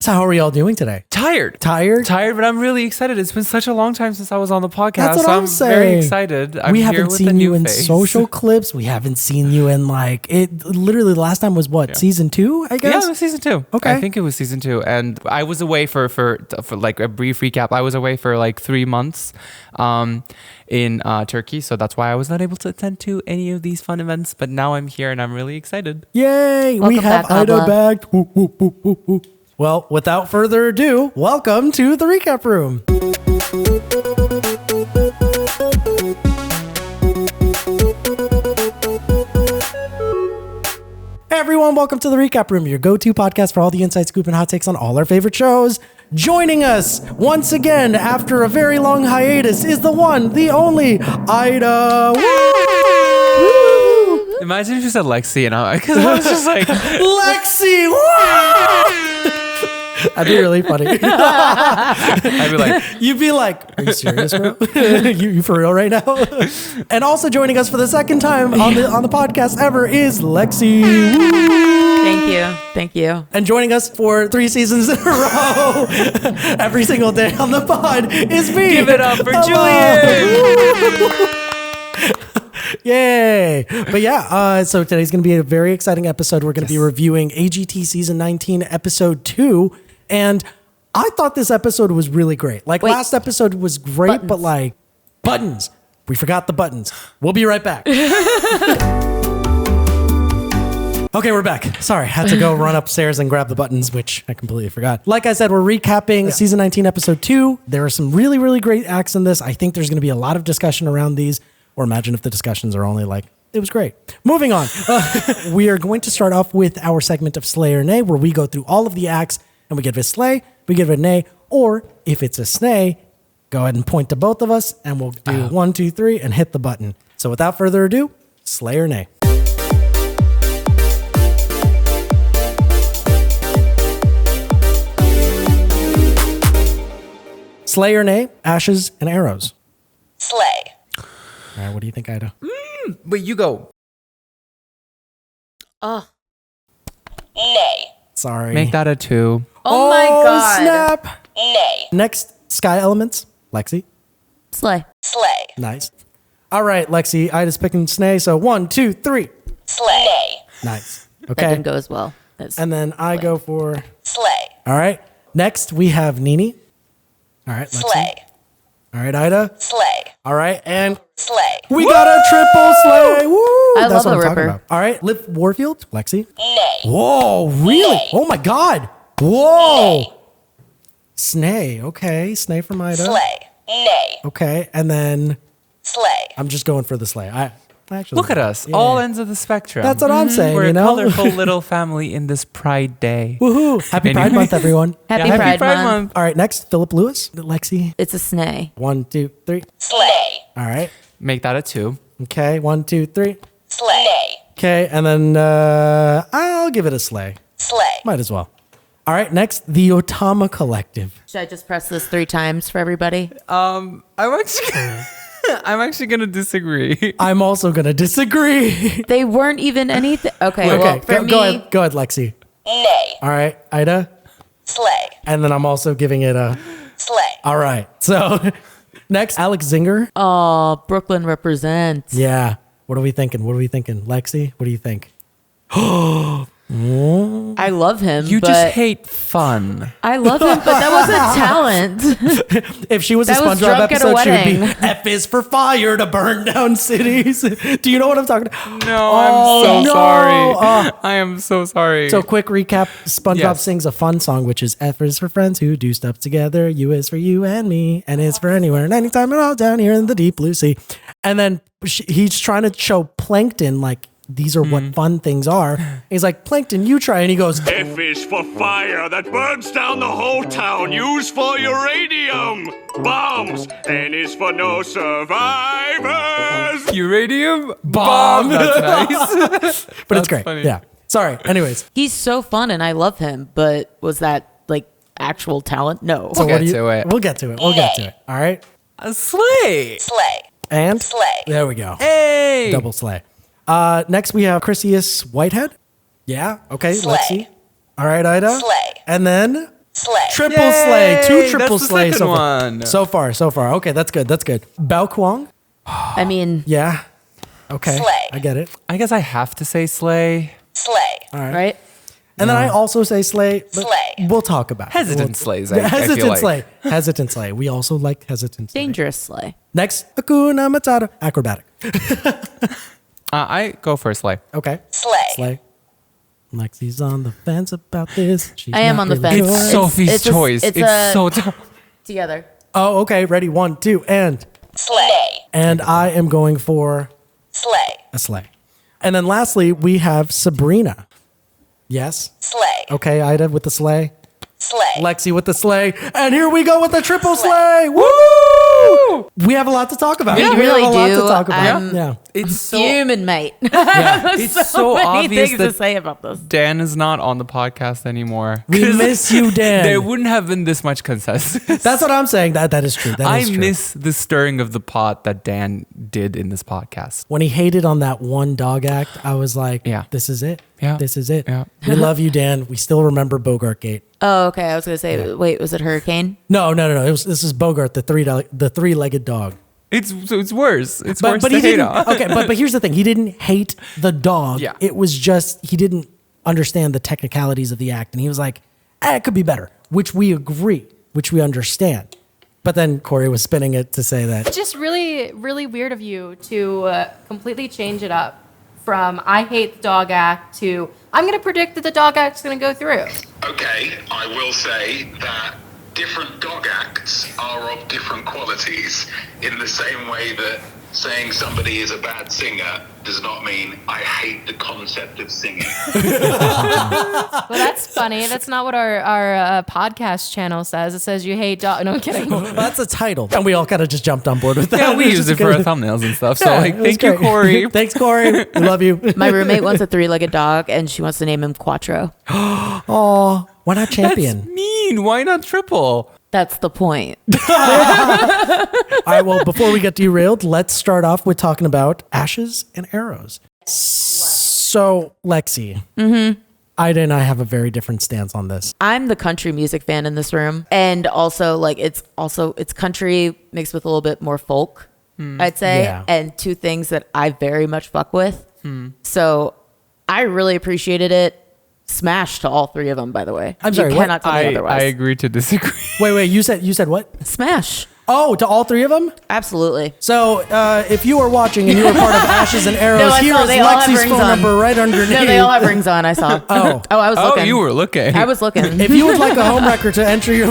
So how are we all doing today? Tired, but I'm really excited. It's been such a long time since I was on the podcast. That's what I'm saying. Very excited. We haven't seen you in social clips. We haven't seen you in literally the last time was what, season 2, I guess? Yeah, it was season 2. Okay. I think it was season 2. And I was away for like a brief recap. I was away for like 3 months in Turkey. So that's why I was not able to attend to any of these fun events. But now I'm here and I'm really excited. Yay! Welcome we have back, AYDA Abla. back. Woo, woo, woo, woo, woo. Well, without further ado, welcome to the recap room. Hey everyone, welcome to the recap room, your go-to podcast for all the inside scoop and hot takes on all our favorite shows. Joining us once again after a very long hiatus is the one, the only AYDA. Woo! Imagine if you said Lexi and because I was just like, Lexi! Woo! That'd be really funny. I'd be like, You'd be like, are you serious, bro? you for real right now? And also joining us for the second time on the podcast ever is Lexi. Woo! Thank you. And joining us for 3 seasons in a row, every single day on the pod is me. give it up for Hello. Julian. Yay! But yeah, so today's going to be a very exciting episode. We're going to be reviewing AGT Season 19, Episode 2. And I thought this episode was really great. Last episode was great, but buttons. We forgot the buttons. We'll be right back. Okay, we're back. Sorry, had to go run upstairs and grab the buttons, which I completely forgot. Like I said, we're recapping Season 19, Episode 2. There are some really, really great acts in this. I think there's going to be a lot of discussion around these. Or imagine if the discussions are only it was great. Moving on. We are going to start off with our segment of Slay or Nay, where we go through all of the acts and we give it a slay, we give it a nay, or if it's a snay, go ahead and point to both of us and we'll do 1, 2, 3 and hit the button. So without further ado, slay or nay. Slay or nay, ashes and arrows. Slay. All right, what do you think, AYDA? Wait, you go. Nay. Sorry. Make that a 2. Oh my God. Snap. Nay. Next, sky elements. Lexi. Slay. Slay. Nice. All right, Lexi. AYDA's picking snay. So 1, 2, 3. Slay. Nay. Nice. That Okay. didn't go as well. And then I go for. Slay. All right. Next, we have NiNi. All right, Lexi. Slay. All right, AYDA. Slay. All right, and Slay. we got a triple slay. Woo! I That's love what a I'm talking ripper. about. All right, Liv Warfield. Lexi. Nay. Whoa, really? Nay. Oh my God. Whoa. Nay. Snay. Okay, snay from AYDA. Slay. Nay. Okay, and then Slay. I'm just going for the slay. I actually Look at us, Yeah. all ends of the spectrum. That's what I'm saying. We're you a know, colorful little family in this Pride Day. Woohoo! Happy Pride Anyway. Month, everyone. Happy Yeah, Pride Month. All right, next, Phillip Lewis. Lexi. It's a snay. 1, 2, 3. Slay. All right. Make that a 2. Okay, 1, 2, 3. Slay. Nay. Okay, and then I'll give it a slay. Slay. Might as well. All right, next, the Otama Collective. Should I just press this 3 times for everybody? I'm actually gonna disagree. I'm also gonna disagree. They weren't even anything. Okay, Okay, well, for me, go ahead, Lexi. Nay. All right, AYDA, Slay. and then I'm also giving it a. Slay. All right, so next, Alex Zinger. oh, Brooklyn represents. Yeah. What are we thinking? Lexi, what do you think? I love him. You but just hate fun. I love him, but that wasn't talent. If she was a That was SpongeBob drunk at a episode, she would be wedding. F is for fire to burn down cities. Do you know what I'm talking about? No, Oh, I'm so no. sorry. I am so sorry. So quick recap, SpongeBob Yes. sings a fun song, which is F is for friends who do stuff together, U is for you and me, and is for anywhere and anytime and all down here in the deep blue sea. And then he's trying to show Plankton, these are what fun things are. He's like, Plankton, you try. And he goes, F is for fire that burns down the whole town. Use for uranium bombs. N is for no survivors. uranium bomb. That's nice. but it's great. funny. Yeah. Sorry. Anyways. He's so fun and I love him, but was that actual talent? No. So We'll what get do you, to it. We'll get to it. We'll get to it. All right. A slay. Slay. And Slay. there we go. Hey. Double slay. Next we have Chrisyius Whitehead. Yeah. Okay. Slay. Lexi. All right, AYDA. Slay. And then Slay. Triple Yay! slay. Two triple That's the slay second so far. one. So far. Okay, that's good. Bao Cuong? I mean, Yeah. Okay. Slay. I get it. I guess I have to say slay. Slay. right? And then I also say slay, but Slay. we'll talk about Hesitant it. slays, Yeah, I feel hesitant like. slay. Hesitant slay. We also like hesitant slay. Dangerous slay. Next, Hakuna Matata. Acrobatic. I go for a slay. Okay. Slay. Slay. Lexi's on the fence about this. She's I am not on the really fence. sure. It's- Sophie's it's a- choice. it's It's a- so tough. Together. Oh, okay. Ready? 1, 2, and. Slay. And I am going for Slay. a slay. And then lastly, we have Sabrina. Yes. Slay. Okay, Ida with the slay. Slay. Lexi with the slay. And here we go with the triple slay. Woo! We have a lot to talk about. We have really a lot do. to talk about. I'm Yeah. It's so Human, mate. it's so many obvious things that to say about this. Dan is not on the podcast anymore. We 'Cause miss you, Dan. There wouldn't have been this much consensus. That's what I'm saying. That is true. That I is true. miss the stirring of the pot that Dan did in this podcast. When he hated on that one dog act, I was like, Yeah. this is it. Yeah. This is it. Yeah. We love you, Dan. We still remember Bogart Gate. Oh, okay. I was gonna say, wait, was it Hurricane? No. This is Bogart, the three-legged dog. It's worse. It's worse But to he hate didn't. on. Okay, but here's the thing. He didn't hate the dog. Yeah. It was just he didn't understand the technicalities of the act, and he was like, it could be better, which we agree, which we understand. But then Corey was spinning it to say that It's just really, really weird of you to completely change it up from I hate the dog act to I'm going to predict that the dog act's going to go through. Okay, I will say that different dog acts are of different qualities in the same way that saying somebody is a bad singer does not mean I hate the concept of singing. Well, that's funny. That's not what our podcast channel says. It says you hate dog. No, I'm kidding. well, that's a title, and we all kind of just jumped on board with that. Yeah, we It's use just it for our good. thumbnails and stuff. So, Yeah, like, it was thank you, great. Corey. Thanks, Corey. We love you. My roommate wants a three-legged dog, and she wants to name him Quattro. Oh, why not champion? That's mean. Why not triple? That's the point. All right, well, before we get derailed, let's start off with talking about ashes and arrows. So, Lexi, Ida and I have a very different stance on this. I'm the country music fan in this room, and also like it's country mixed with a little bit more folk, I'd say, Yeah. and two things that I very much fuck with. So I really appreciated it. Smash to all three of them, by the way. I'm sorry, you what? cannot tell me I otherwise. agree to disagree. Wait, you said what? Smash, Oh, to all three of them? absolutely. So, if you are watching and you are part of Ashes and Arrows, No, I here saw is they all have Lexi's rings phone on. number right underneath. No, they all have rings on. I saw. Oh. I was Oh, looking. you were looking. I was looking. If you would like a home record to enter your,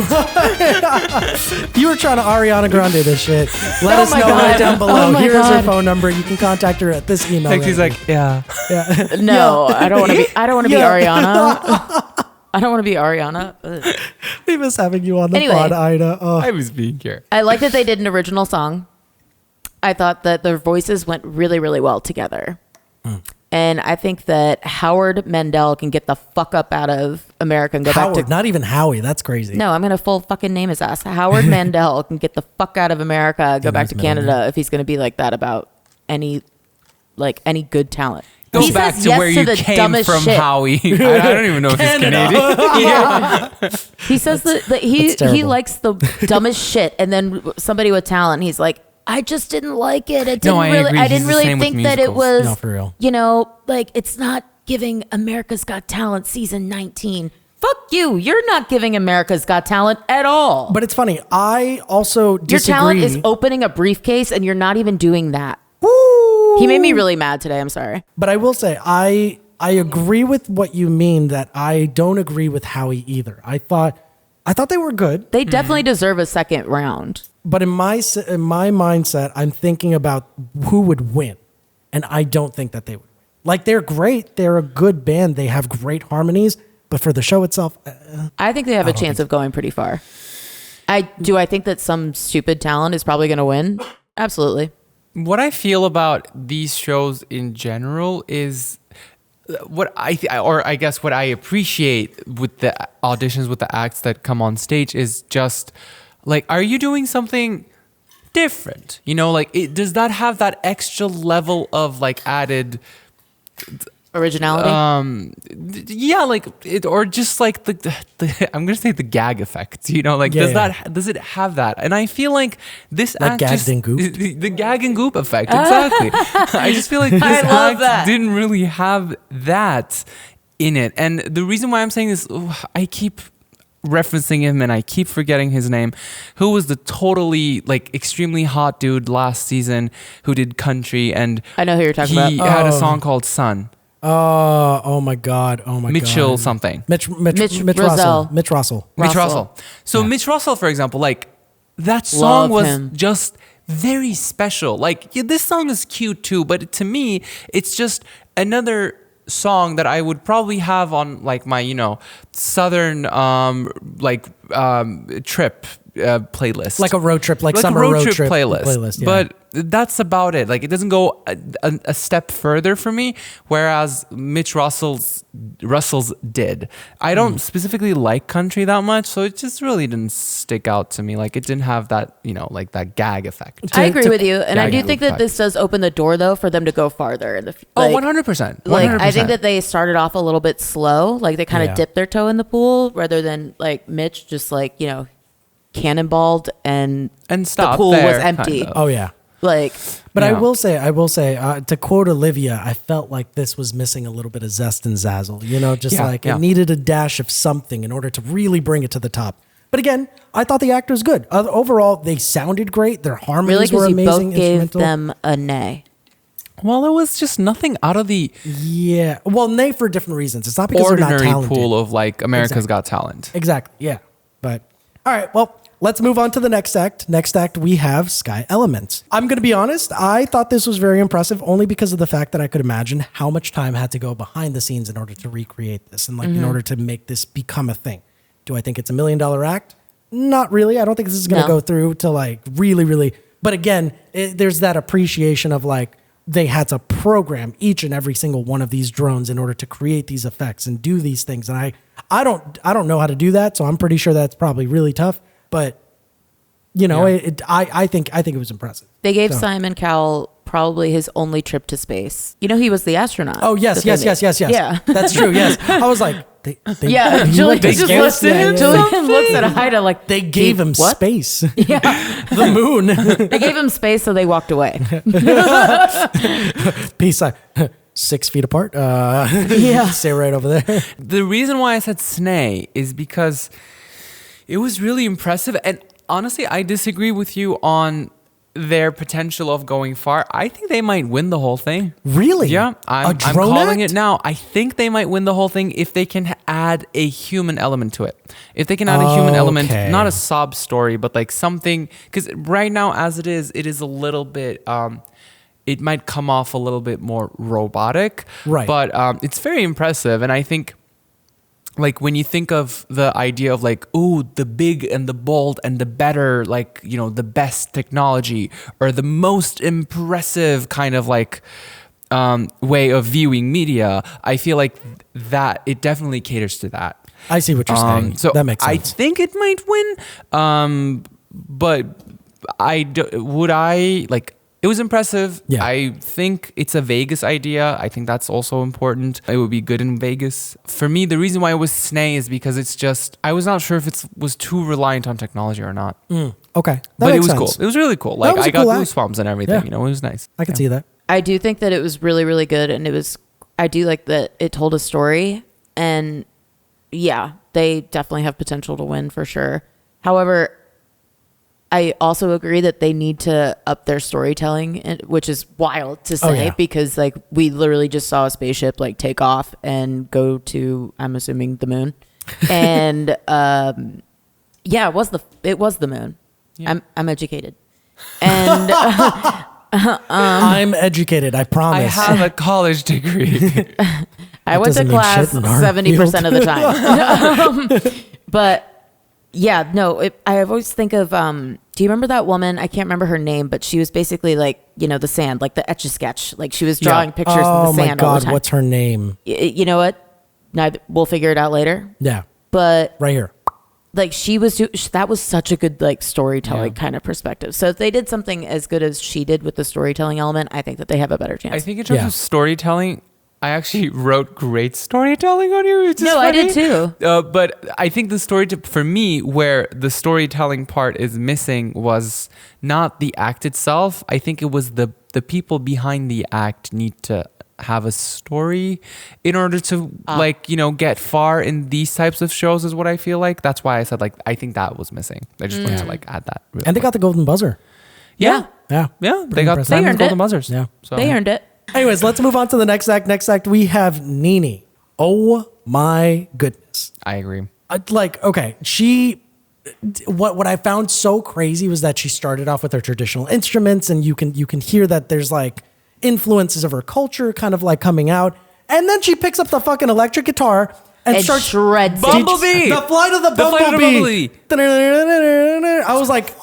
you were trying to Ariana Grande this shit. Let us my know God. right down below. Oh my Here's her God. phone number. You can contact her at this email. Like, she's right like, yeah. No, I don't want to be. I don't want to Yeah. be Ariana. I don't want to be Ariana. Ugh. here. We miss having you on the Anyway. pod, Ida. Oh. I was being here. I like that they did an original song. I thought that their voices went really, really well together. And I think that Howard Mandell can get the fuck up out of America and go Howard, back to. not even Howie. That's crazy. No, I'm going to full fucking name his ass. Howard Mandell can get the fuck out of America, go back nice to middle Canada if he's going to be like that about any good talent. Go He back says to yes where to you the came dumbest from, shit. Howie. I don't even know if he's Canadian. He says that that's he terrible. likes the dumbest shit, and then somebody with talent, he's like, I just didn't like it. It didn't No, I really. agree. I He's didn't the really same with think that it musicals. was. No, for real. You know, like it's not giving America's Got Talent season 19. Fuck you. You're not giving America's Got Talent at all. But it's funny. I also Your disagree. talent is opening a briefcase, and you're not even doing that. Woo! He made me really mad today. I'm sorry. But I will say, I agree with what you mean. That I don't agree with Howie either. I thought they were good, They definitely deserve a second round. but in my mindset, I'm thinking about who would win, and I don't think that they would win. Like they're great, they're a good band, they have great harmonies, but for the show itself, I think they have a chance of going pretty far. I think that some stupid talent is probably going to win. Absolutely. What I feel about these shows in general is what I guess what I appreciate with the auditions with the acts that come on stage is just like, are you doing something different? You know, like does that have that extra level of like added Originality. Yeah, like it, or just like the I'm gonna say the gag effect. You know, like does it have that? And I feel like this act gagged just, and gooped? the gag and goop effect. Exactly. I just feel like this love act that. didn't really have that in it. And the reason why I'm saying this, I keep referencing him and I keep forgetting his name, who was the totally like extremely hot dude last season who did country, and I know who you're talking he about. had a song called Sun. Oh my God. Mitchell something. Mitch Russell. Russell. Mitch Russell. Mitch Russell. So Mitch Russell, for example, like that song Love was him. just very special. Like this song is cute too, but to me, it's just another song that I would probably have on like my, southern trip playlist. Like a road trip, like a summer road trip playlist. Yeah. But that's about it. Like it doesn't go a step further for me, whereas Mitch Russell's did. I don't specifically like country that much, so it just really didn't stick out to me. Like it didn't have that, like that gag effect. I agree with you, and I do gag think that effect. this does open the door though for them to go farther in the. Oh, Like, 100%. Like I think that they started off a little bit slow, like they kind of Yeah. dipped their toe in the pool rather than like Mitch just like cannonballed and stop the pool there, was empty. kind of. Oh yeah. Like, But Yeah. I will say, to quote Olivia, I felt like this was missing a little bit of zest and zazzle. It needed a dash of something in order to really bring it to the top. But again, I thought the act was good. Overall, they sounded great. Their really, harmonies were because you amazing. both gave instrumental. them a nay. Well, it was just nothing out of the Yeah. Well, nay for different reasons. It's not because they're ordinary not talented. pool of like America's Exactly. Got Talent. Exactly. Yeah. But all right. Well, let's move on to the next act. Next act, we have Sky Elements. I'm going to be honest. I thought this was very impressive only because of the fact that I could imagine how much time had to go behind the scenes in order to recreate this and in order to make this become a thing. Do I think it's $1 million act? Not really. I don't think this is going to No. go through to like really. But again, there's that appreciation of like, they had to program each and every single one of these drones in order to create these effects and do these things. And I don't know how to do that, so I'm pretty sure that's probably really tough. But I think it was impressive. They gave So- Simon Cowell probably his only trip to space. He was the astronaut. Oh yes. that they made. Yeah, Yeah. that's true. Yes, I was like, Yeah, he Julian went to just space? looks at him. Julian looks at Haida like They gave him what? space, Yeah, the moon. they gave him space, so they walked away. Peace. 6 feet apart. Yeah. Stay right over there. The reason why I said Snay is because it was really impressive. And honestly, I disagree with you on their potential of going far. I think they might win the whole thing. Really? Yeah, I'm drone calling act? it now. I think they might win the whole thing if they can add a human element to it. If they can add a human element, Okay. not a sob story, but like something, because right now as it is a little bit, it might come off a little bit more robotic. Right. But it's very impressive. And I think like when you think of the idea of like, ooh, the big and the bold and the better, like, the best technology or the most impressive kind of like way of viewing media, I feel like that it definitely caters to that. I see what you're saying. So that makes I sense. think it might win, but it was impressive. Yeah. I think it's a Vegas idea. I think that's also important. It would be good in Vegas. For me, the reason why it was Snay is because it's just, I was not sure if it was too reliant on technology or not. Okay. That But it makes was sense. cool. It was really cool. Like was a I got cool act. goosebumps and everything. Yeah. It was nice. I can see that. I do think that it was really, really good, and I do like that it told a story, and yeah, they definitely have potential to win for sure. However, I also agree that they need to up their storytelling, which is wild to say yeah. because like we literally just saw a spaceship like take off and go to, I'm assuming, the moon, and yeah, it was the moon. Yeah. I'm educated, and I'm educated. I I promise. have a college degree. I went to doesn't mean class shit in our 70% of the time. But yeah, no, I always think of, do you remember that woman? I can't remember her name, but she was basically like, the sand, like the Etch-a-Sketch. Like she was drawing pictures in Oh the my sand all the God. time. What's her name? You know what? We'll figure it out later. Yeah. But Right here. like that was such a good like storytelling kind of perspective. So if they did something as good as she did with the storytelling element, I think that they have a better chance. I think in terms Yeah. of storytelling, I actually wrote great storytelling on here. Which is No, I did funny. too. But I think the for me, where the storytelling part is missing was not the act itself. I think it was the people behind the act need to have a story in order to get far in these types of shows is what I feel like. That's why I said I think that was missing. I just wanted to add that. And they got the golden buzzer. Yeah. Yeah. They got impressive. the earned golden it. buzzers. Yeah. So, They earned it. Anyways, let's move on to the next act. Next act, we have NiNi. Oh my goodness. I agree. What I found so crazy was that she started off with her traditional instruments, and you can hear that there's influences of her culture kind of coming out. And then she picks up the fucking electric guitar and starts shreds it. Bumblebee! The flight of the Bumblebee. I was like,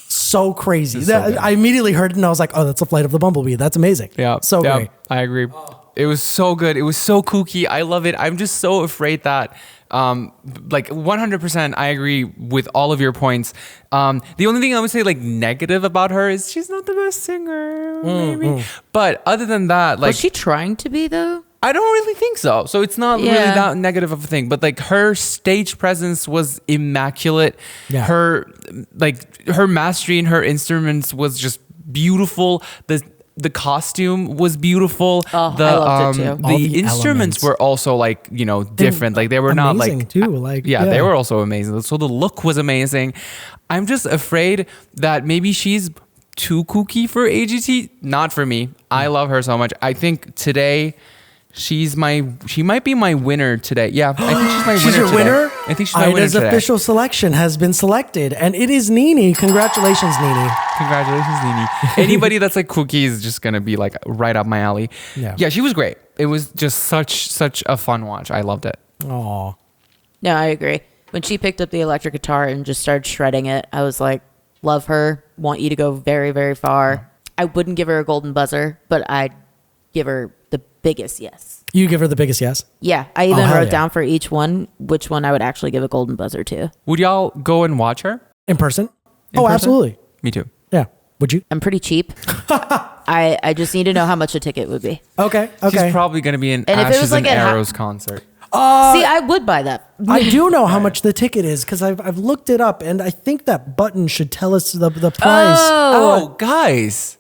so crazy. So good. I immediately heard it and I was like, oh, that's the flight of the Bumblebee. That's amazing. Yeah. So great. I agree. It was so good. It was so kooky. I love it. I'm just so afraid that 100% I agree with all of your points. The only thing I would say negative about her is she's not the best singer, maybe. But other than that, Was she trying to be though? I don't really think so. So it's not really that negative of a thing. But her stage presence was immaculate. Yeah. Her mastery in her instruments was just beautiful. The costume was beautiful. Oh, I loved it too. All The the instruments elements. were also different. They were not amazing too. they were also amazing. So the look was amazing. I'm just afraid that maybe she's too kooky for AGT. Not for me. I love her so much. I think today she might be my winner today. Yeah, I think she's my winner. She's your today. winner? I think she's my winner AYDA's today. official selection has been selected, and it is NiNi. Congratulations, NiNi. Congratulations, NiNi. Anybody that's kooky is just gonna be right up my alley. Yeah. She was great. It was just such a fun watch. I loved it. Aw. No, I agree. When she picked up the electric guitar and just started shredding it, I was like, love her. Want you to go very, very far. I wouldn't give her a golden buzzer, but I'd give her the biggest yes. You give her the biggest yes? Yeah, I even hell wrote yeah. down for each one which one I would actually give a golden buzzer to. Would y'all go and watch her? In person? In Oh, person? absolutely. Me too. Yeah. Would you? I'm pretty cheap. I just need to know how much a ticket would be. Okay. She's probably gonna be in And if it Ashes was like and at Arrows concert. See, I would buy that. I do know how much the ticket is because I've looked it up, and I think that button should tell us the price. Oh, guys.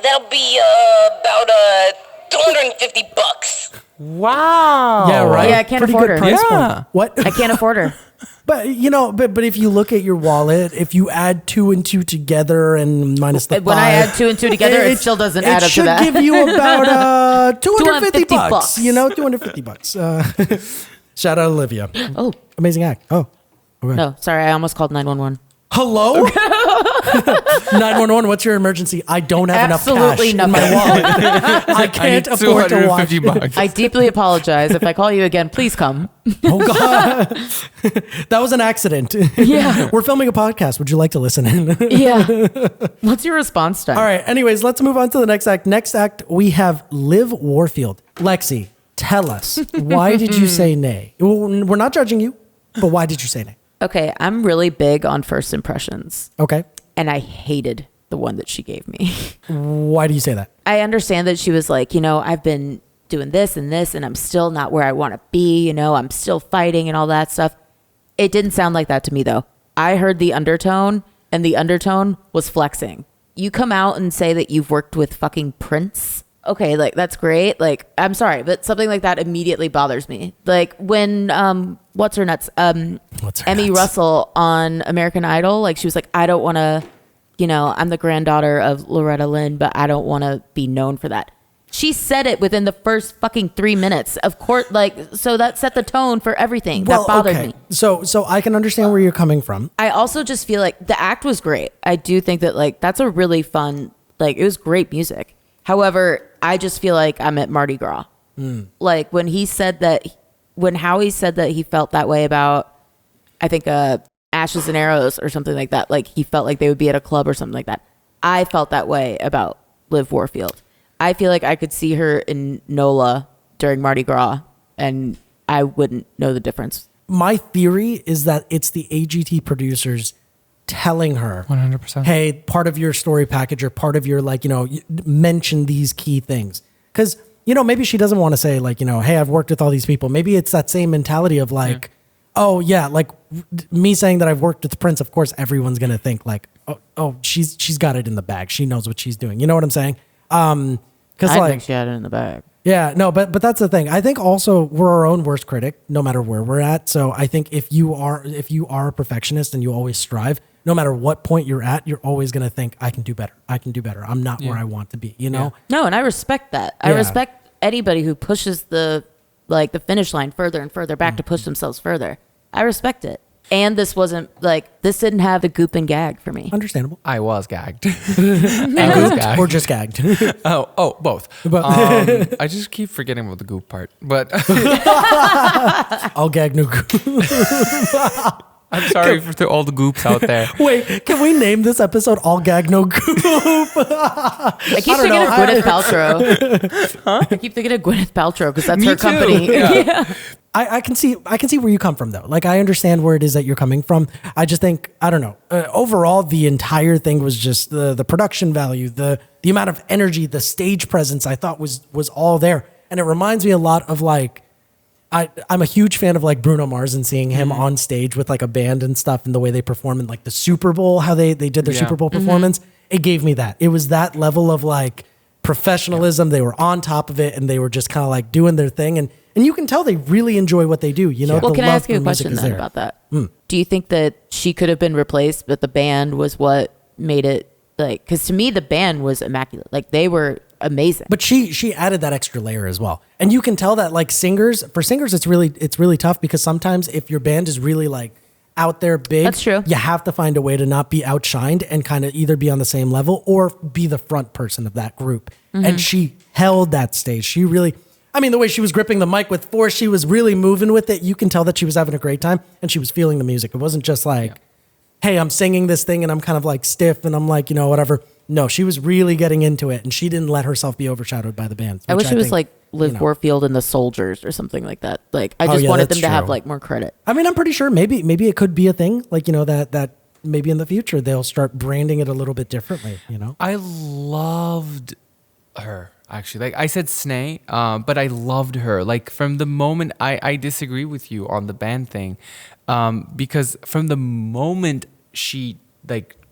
That'll be about $250. Wow. Yeah, right. Yeah, I can't Pretty afford good her. price Yeah. point. What? I can't afford her. But but if you look at your wallet, if you add 2 and 2 together and minus the When 5, I add 2 and 2 together, it still doesn't add up to that. It should give you about 250 bucks. bucks. $250. Shout out Olivia. Oh, Amazing act. Oh. Okay. no. Sorry, I almost called 911. Hello? 911, what's your emergency? I don't have Absolutely enough cash in my wallet. I can't need afford to watch. $250. I deeply apologize. If I call you again, please come. Oh, God. That was an accident. Yeah. We're filming a podcast. Would you like to listen in? Yeah. What's your response time? All right. Anyways, let's move on to the next act. Next act, we have Liv Warfield. Lexi, tell us, why did you say nay? We're not judging you, but why did you say nay? Okay, I'm really big on first impressions, Okay. and I hated the one that she gave me. Why do you say that? I understand that she was like, I've been doing this, and I'm still not where I want to be. I'm still fighting and all that stuff. It didn't sound like that to me, though. I heard the undertone, and the undertone was flexing. You come out and say that you've worked with fucking Prince. Okay, that's great. I'm sorry, but something like that immediately bothers me. When what's her nuts? Emmy Russell on American Idol, she was like, I don't want to, I'm the granddaughter of Loretta Lynn, but I don't want to be known for that. She said it within the first fucking 3 minutes. Of course, so that set the tone for everything. That bothered me. So I can understand where you're coming from. I also just feel like the act was great. I do think that that's a really fun, it was great music. However, I just feel like I'm at Mardi Gras. When Howie said that he felt that way about, I think, Ashes and Arrows or something like that. He felt like they would be at a club or something like that. I felt that way about Liv Warfield. I feel like I could see her in NOLA during Mardi Gras, and I wouldn't know the difference. My theory is that it's the AGT producers telling her 100%. hey, part of your story package or part of your mention these key things. Because, maybe she doesn't want to say hey, I've worked with all these people. Maybe it's that same mentality of oh yeah, me saying that I've worked with Prince, of course, everyone's going to think oh, she's got it in the bag. She knows what she's doing. You know what I'm saying? I think she had it in the bag. Yeah, no, but that's the thing. I think also we're our own worst critic, no matter where we're at. So I think if you are a perfectionist and you always strive, no matter what point you're at, you're always going to think, I can do better. I'm not where I want to be, No, and I respect that. I respect anybody who pushes the finish line further and further back to push themselves further. I respect it. And this wasn't this didn't have the goop and gag for me. Understandable. I was gagged. I was gagged. Or just gagged. Oh, both. I just keep forgetting about the goop part. But I'll gag no goop. I'm sorry to all the goops out there. Wait, can we name this episode All Gag No Goop? I keep thinking of Gwyneth Paltrow. Huh? I keep thinking of Gwyneth Paltrow because that's her company. Yeah. I can see where you come from though. I understand where it is that you're coming from. I just think, I don't know. Overall, the entire thing was just the production value, the amount of energy, the stage presence I thought was all there. And it reminds me a lot of I'm a huge fan of Bruno Mars and seeing him on stage with a band and stuff and the way they perform in the Super Bowl, how they did their Super Bowl performance. It gave me that. It was that level of professionalism. They were on top of it and they were just kind of doing their thing. And you can tell they really enjoy what they do. Well, can I ask you a question then about that? Do you think that she could have been replaced, but the band was what made it because to me, the band was immaculate. They were amazing. But she added that extra layer as well. And you can tell that for singers, it's really tough because sometimes if your band is really out there big, that's true. You have to find a way to not be outshined and kind of either be on the same level or be the front person of that group. Mm-hmm. And she held that stage. She really, the way she was gripping the mic with force, she was really moving with it. You can tell that she was having a great time and she was feeling the music. It wasn't just hey, I'm singing this thing and I'm kind of stiff and I'm whatever. No, she was really getting into it and she didn't let herself be overshadowed by the band. I wish it was Liv Warfield and the Soldiers or something like that. I just wanted them to have more credit. I'm pretty sure maybe it could be a thing. That maybe in the future they'll start branding it a little bit differently, I loved her. Actually, I said Snay, but I loved her. From the moment I disagree with you on the band thing, because from the moment she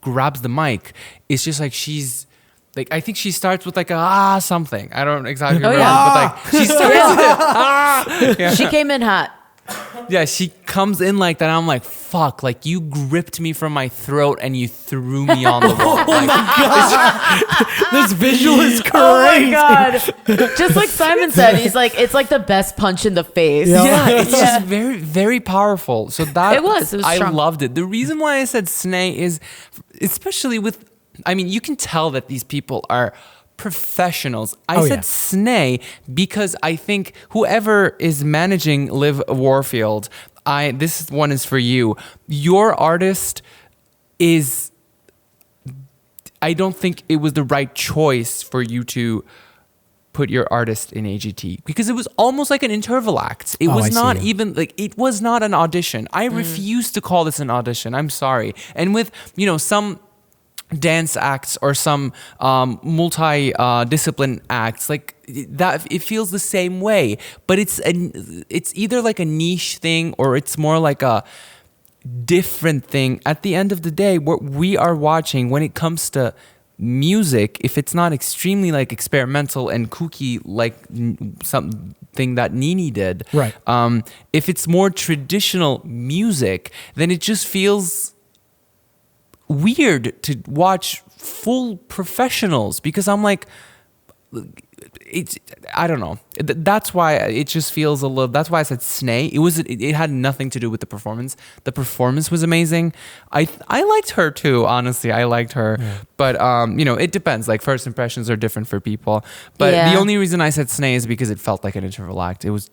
grabs the mic, it's just she's I think she starts with something. I don't exactly remember, but she starts. Yeah. She came in hot. Yeah, she comes in like that. I'm like, fuck, you gripped me from my throat and you threw me on the wall. Oh my God. This visual is crazy. Oh my God. Just like Simon said, he's it's the best punch in the face. Yeah, it's just very, very powerful. So that it was I strong. loved it. The reason why I said Snay is, especially with, you can tell that these people are professionals. I said Snay because I think whoever is managing Liv Warfield, this one is for you. Your artist is, I don't think it was the right choice for you to put your artist in AGT because it was almost like an interval act. It was not even it was not an audition. I refuse to call this an audition. I'm sorry. And with, some dance acts or some multi-discipline acts that, it feels the same way, but it's either a niche thing or it's more a different thing. At the end of the day, what we are watching when it comes to music, if it's not extremely experimental and kooky something that NiNi did, right? If it's more traditional music, then it just feels weird to watch full professionals because I'm I don't know. That's why it just feels a little. That's why I said Snay. It had nothing to do with the performance. The performance was amazing. I liked her too. Honestly, I liked her. Yeah. But it depends. First impressions are different for people. But the only reason I said Snay is because it felt like an interval act. It was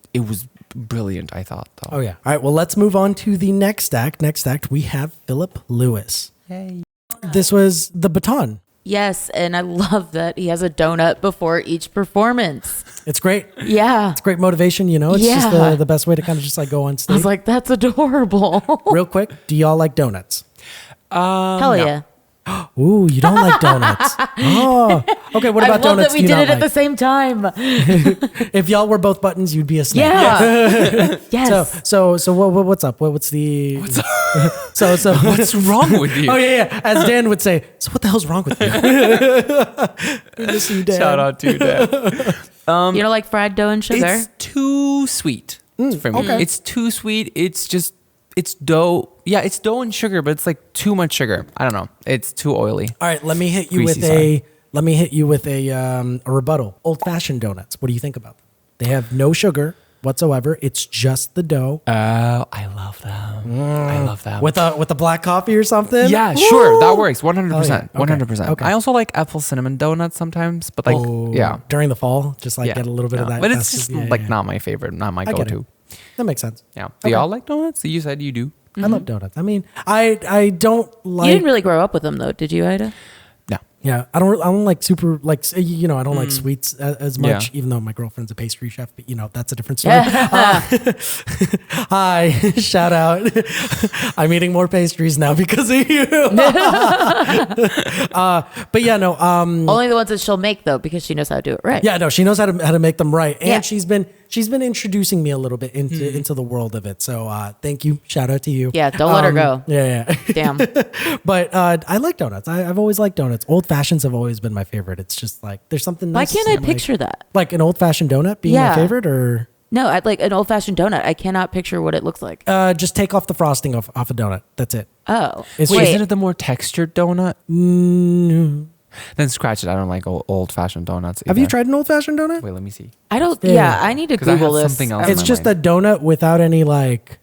brilliant. I thought. Though. Oh yeah. All right. Well, let's move on to the next act. Next act, we have Phillip Lewis. Hey. This was the baton. Yes, and I love that he has a donut before each performance. It's great. Yeah. It's great motivation, It's just the best way to kind of just go on stage. I was that's adorable. Real quick, do y'all like donuts? Hell no. yeah. Ooh, you don't like donuts. Oh, okay. What I about love donuts? that we do you did not it at the like? same time. If y'all were both buttons, you'd be a snake. Yeah. Yes. So what's up? What's the? What's up? So What's wrong with you? Oh yeah. As Dan would say, so what the hell's wrong with you? Miss you, Dan. Shout out to you, Dad. You don't like fried dough and sugar? It's too sweet for me. okay. It's too sweet. It's dough. Yeah, it's dough and sugar, but it's like too much sugar. I don't know. It's too oily. All right, let me hit you Greasy with a rebuttal. Old-fashioned donuts. What do you think about them? They have no sugar whatsoever. It's just the dough. I love them. I love them. With a black coffee or something? Yeah, sure. That Woo! works. 100%. Oh, yeah. Okay. 100%. Okay. I also like apple cinnamon donuts sometimes, but like, yeah. During the fall, just like Yeah. get a little bit of Yeah. that. But it's festive- just like not my favorite, not my get it. go-to. That makes sense. Yeah. Do y'all like donuts? You said you do. I love donuts. I mean, I don't like. You didn't really grow up with them though, did you, Ida? No. Yeah, I don't like super like I don't like sweets as much. Yeah. even though my girlfriend's a pastry chef, but that's a different story. Hi, shout out. I'm eating more pastries now because of you. But yeah, no. Only the ones that she'll make though, because she knows how to do it right. Yeah, no, she knows how to make them right, and Yeah. she's been introducing me a little bit into the world of it. So thank you, shout out to you. Yeah, don't let her go. Yeah. Damn. But I like donuts. I've always liked donuts. Old fashions have always been my favorite. It's just like there's something. Why nice can't I like- picture that? like an old fashioned donut being my Yeah. favorite, or No, I'd like an old fashioned donut. I cannot picture what it looks like. just take off the frosting off a donut. That's it. Oh. It's Wait, just- isn't it the more textured donut? Mm, Then scratch it. I don't like old-fashioned donuts. have you either. tried an old fashioned donut? Wait, let me see. I don't. Yeah. Yeah, I need to 'Cause I Google had this. something else. It's my just mind. a donut without any like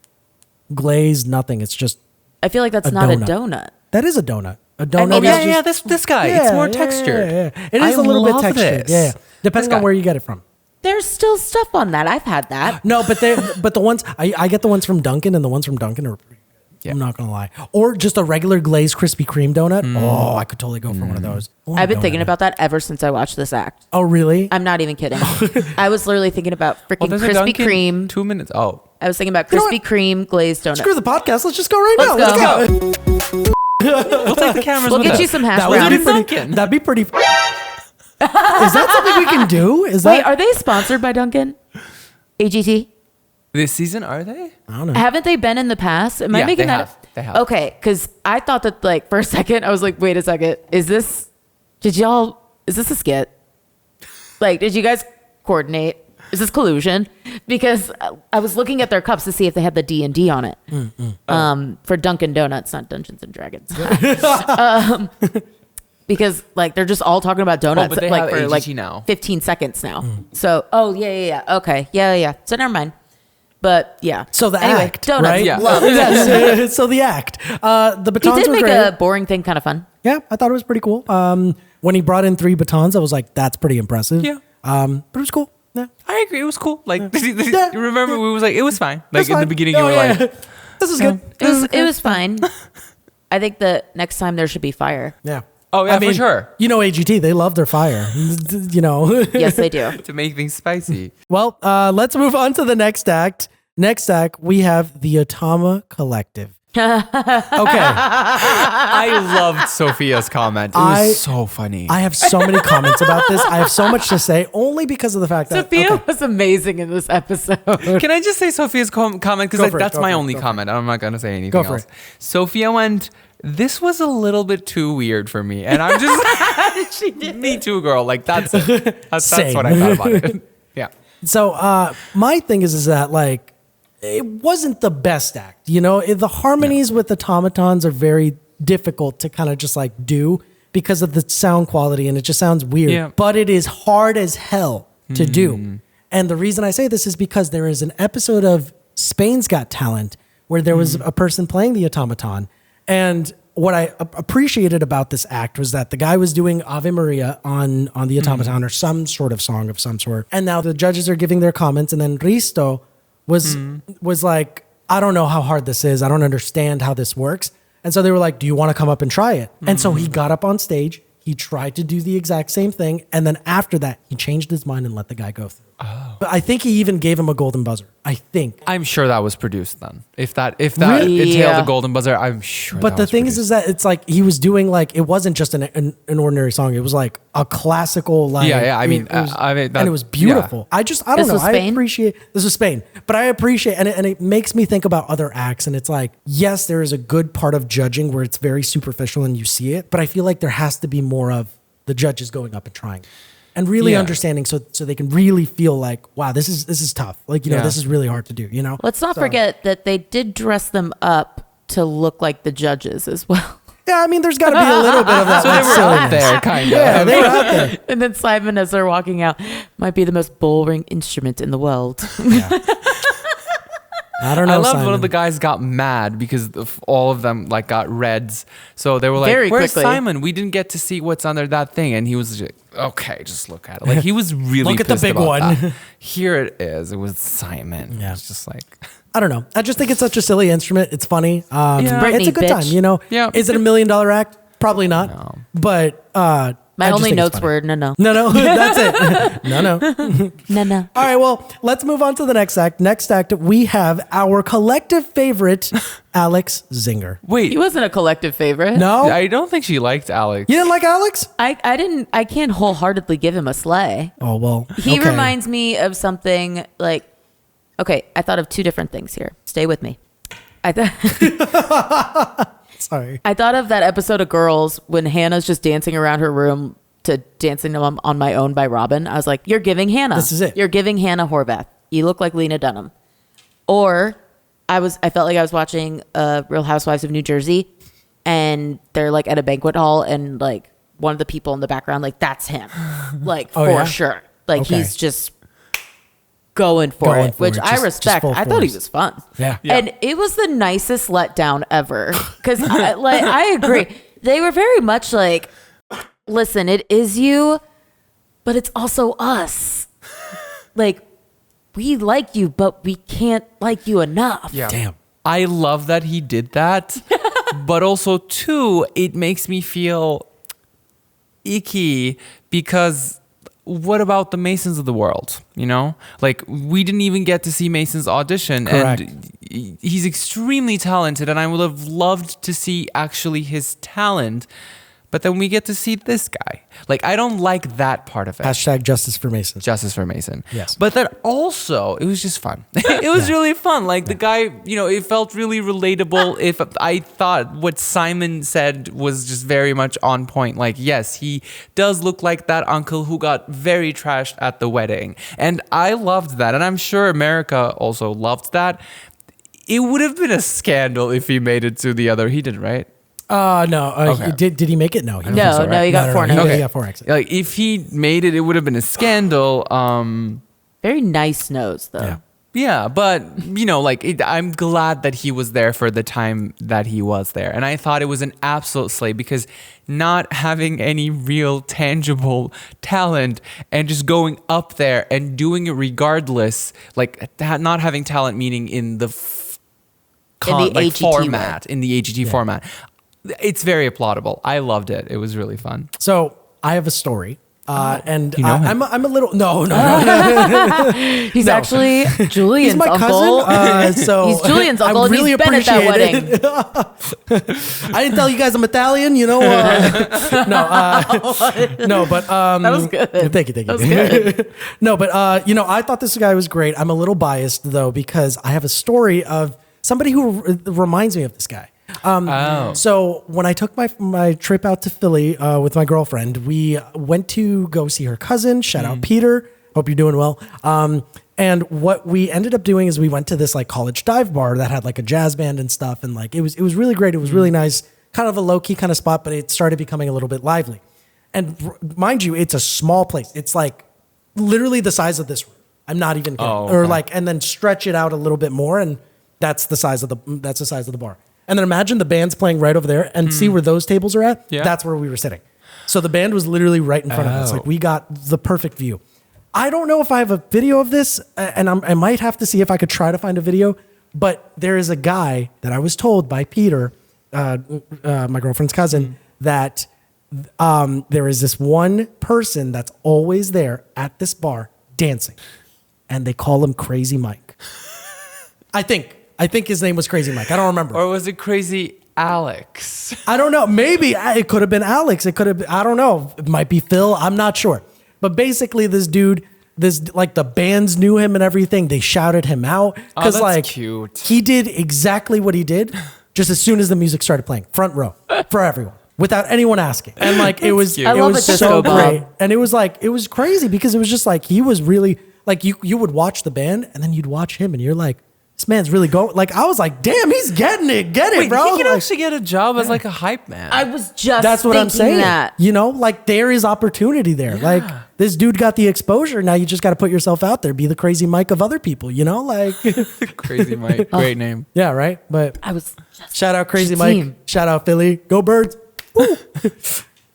glaze, nothing. It's just I feel like that's a not donut. a donut. that is a donut. A donut mean, is Yeah, just this guy. It's more textured. Yeah. It is a little bit love textured. this. Yeah, depending This on guy. where you get it from. There's still stuff on that. I've had that. No, but the ones I get the ones from Dunkin', and the ones from Dunkin' are pretty good. Yeah. I'm not gonna lie. Or just a regular glazed Krispy Kreme donut. Oh, I could totally go for one of those. I want I've a been thinking donut. about that ever since I watched this act. Oh, really? I'm not even kidding. I was literally thinking about freaking there's a Krispy Dunkin' Kreme. 2 minutes. Oh. I was thinking about You know Krispy Kreme glazed donuts. Screw the podcast. Let's just go right now. Let's Let's go. go. We'll take the cameras We'll with get us. you some hash That would browns. be pretty. Dunkin'. That'd be pretty. Is that something we can do? Is Wait, that? are they sponsored by Dunkin'? AGT? This season, are they? I don't know. Haven't they been in the past? Am I Yeah, making they that? have. They have. Okay, because I thought that like for a second I was like, wait a second, is this a skit? Like, did you guys coordinate? Is this collusion? Because I was looking at their cups to see if they had the D&D on it. For Dunkin' Donuts, not Dungeons and Dragons. Because like they're just all talking about donuts but they like have for AGT like now. 15 seconds now. So, yeah. Okay. Yeah. So never mind. But yeah. So the anyway, act, donuts. right? Yeah. Love. Yes. So the act. The He batons did were make great. a boring thing kind of fun. Yeah, I thought it was pretty cool. When he brought in 3 batons, I was like, that's pretty impressive. Yeah. But it was cool. Yeah. I agree. It was cool. Like, Yeah. remember, we was like, it was fine. Like, That's in the fine. beginning, Oh, you were yeah. like, this is good. It was fine. I think the next time there should be fire. Yeah. oh, yeah, I mean, for sure. You know AGT, they love their fire. Yes, they do. To make things spicy. Well, let's move on to the next act. Next act, we have the Otama Collective. Okay. I loved Sophia's comment. It was so funny. I have so many comments about this. I have so much to say, only because of the fact that Sophia okay. was amazing in this episode. Can I just say Sophia's comment? Go Because for it, that's go my for it, only go for comment. I'm not going to say anything Go for else. it. Sophia went, this was a little bit too weird for me. And I'm just, She did. me too, girl. Like, that's it. That's Same. what I thought about it. Yeah. So my thing is that like it wasn't the best act. The harmonies with automatons are very difficult to kind of just like do because of the sound quality, and it just sounds weird. Yeah. But it is hard as hell to do. And the reason I say this is because there is an episode of Spain's Got Talent where there was a person playing the automaton, and what I appreciated about this act was that the guy was doing Ave Maria on the automaton or some sort of song of some sort. And now the judges are giving their comments, and then Risto was like, I don't know how hard this is. I don't understand how this works. And so they were like, do you want to come up and try it? And so he got up on stage. He tried to do the exact same thing. And then after that, he changed his mind and let the guy go through. But I think he even gave him a golden buzzer. I think. I'm sure that was produced then. If that Really? entailed Yeah. the golden buzzer, I'm sure. But the thing is that it's like he was doing like it wasn't just an ordinary song. It was like a classical like Yeah. I mean, it was, I mean, and it was beautiful. I don't This know. was I Spain? appreciate this was Spain, but I appreciate and it makes me think about other acts. And it's like yes, there is a good part of judging where it's very superficial and you see it, but I feel like there has to be more of the judges going up and trying. And really Yeah. understanding so they can really feel like, wow, this is tough. Like, Yeah. this is really hard to do, Let's not forget that they did dress them up to look like the judges as well. Yeah, I mean, there's got to be a little bit of that. So they were out silliness. there, kind of. Yeah, they were out there. And then Simon, as they're walking out, might be the most boring instrument in the world. I don't know. I love Simon. one of the guys got mad because all of them like got reds. So they were like, Very "Where's quickly. Simon? We didn't get to see what's under that thing." And he was just, "Okay, just look at it." Like he was really Look at the pissed big about one. that. Here it is. It was Simon. Yeah. It's just like I don't know. I just think it's such a silly instrument. It's funny. Yeah. It's a Britney, good time, bitch. Yeah. Is it $1 million act? Probably not. No. But My I just only think it's notes funny. were no. No, that's it. No. All right, well, let's move on to the next act. Next act, we have our collective favorite, Alex Zinger. wait. He wasn't a collective favorite. No? I don't think she liked Alex. You didn't like Alex? I can't wholeheartedly give him a sleigh. Oh, well. He okay. reminds me of something like, okay, I thought of two different things here. Stay with me. Sorry. I thought of that episode of Girls when Hannah's just dancing around her room to Dancing on My Own by Robin. I was like, you're giving Hannah. This is it. You're giving Hannah Horvath. You look like Lena Dunham. Or I felt like I was watching Real Housewives of New Jersey and they're like at a banquet hall and like one of the people in the background, like that's him. Like Oh, for yeah? sure. Like Okay. he's just going for Going it, for which it, I just respect. full I thought he force. was fun. Yeah. And it was the nicest letdown ever. Because I agree. They were very much like, listen, it is you, but it's also us. Like, we like you, but we can't like you enough. Yeah. Damn. I love that he did that. But also, too, it makes me feel icky because what about the Masons of the world? Like we didn't even get to see Mason's audition. Correct. And he's extremely talented and I would have loved to see actually his talent. But then we get to see this guy. Like, I don't like that part of it. Hashtag justice for Mason. Justice for Mason. Yes. But then also, it was just fun. It was really fun. Like the guy, it felt really relatable. If I thought what Simon said was just very much on point. Like, yes, he does look like that uncle who got very trashed at the wedding. And I loved that. And I'm sure America also loved that. It would have been a scandal if he made it to the other. He didn't, right? No. Okay. Did he make it? No. He No, didn't. no, he got 4 He notes. got 4 exits. Like if he made it, it would have been a scandal. Very nice nose, though. Yeah. Yeah, but I'm glad that he was there for the time that he was there, and I thought it was an absolute slay because not having any real tangible talent and just going up there and doing it regardless, like not having talent meaning in the AGT format, in the AGT format. It's very applaudable. I loved it. It was really fun. So I have a story. And you know him. I'm a little no. He's actually Julian's He's my uncle. cousin. So He's Julian's I uncle, and really he's been at that wedding. I didn't tell you guys I'm Italian, No, but That was good. Thank you. That was good. No, but I thought this guy was great. I'm a little biased though because I have a story of somebody who reminds me of this guy. So when I took my trip out to Philly with my girlfriend, we went to go see her cousin. Shout out Peter. Hope you're doing well. And what we ended up doing is we went to this like college dive bar that had like a jazz band and stuff, and like it was really great. It was really nice, kind of a low key kind of spot, but it started becoming a little bit lively. And mind you, it's a small place. It's like literally the size of this room. I'm not even kidding. Oh, okay. Or like, and then stretch it out a little bit more, and that's the size of the bar. And then imagine the band's playing right over there and see where those tables are at. Yeah. That's where we were sitting. So the band was literally right in front of us. Like we got the perfect view. I don't know if I have a video of this, and I might have to see if I could try to find a video. But there is a guy that I was told by Peter, my girlfriend's cousin, that there is this one person that's always there at this bar dancing, and they call him Crazy Mike. I think his name was Crazy Mike. I don't remember. Or was it Crazy Alex? I don't know. Maybe it could have been Alex. It could have. I don't know. It might be Phil. I'm not sure. But basically, this dude, like the bands knew him and everything. They shouted him out because like cute. He did exactly what he did just as soon as the music started playing, front row for everyone. Without anyone asking. And like, it was, cute. I it love was it, so Disco Bob. great. And it was like, it was crazy because it was just like, he was really like, you would watch the band and then you'd watch him and you're like, this man's really going, like, I was like, damn, he's getting it. Get it, Wait, bro. he can Like, actually get a job as like a hype man. I was just that's what I'm saying. That. You know, like there is opportunity there. Yeah. Like this dude got the exposure. Now you just got to put yourself out there, be the Crazy Mike of other people, you know, like, Crazy Mike. Great name. yeah, right. But I was just shout out Crazy team. Mike. Shout out Philly. Go Birds. Woo.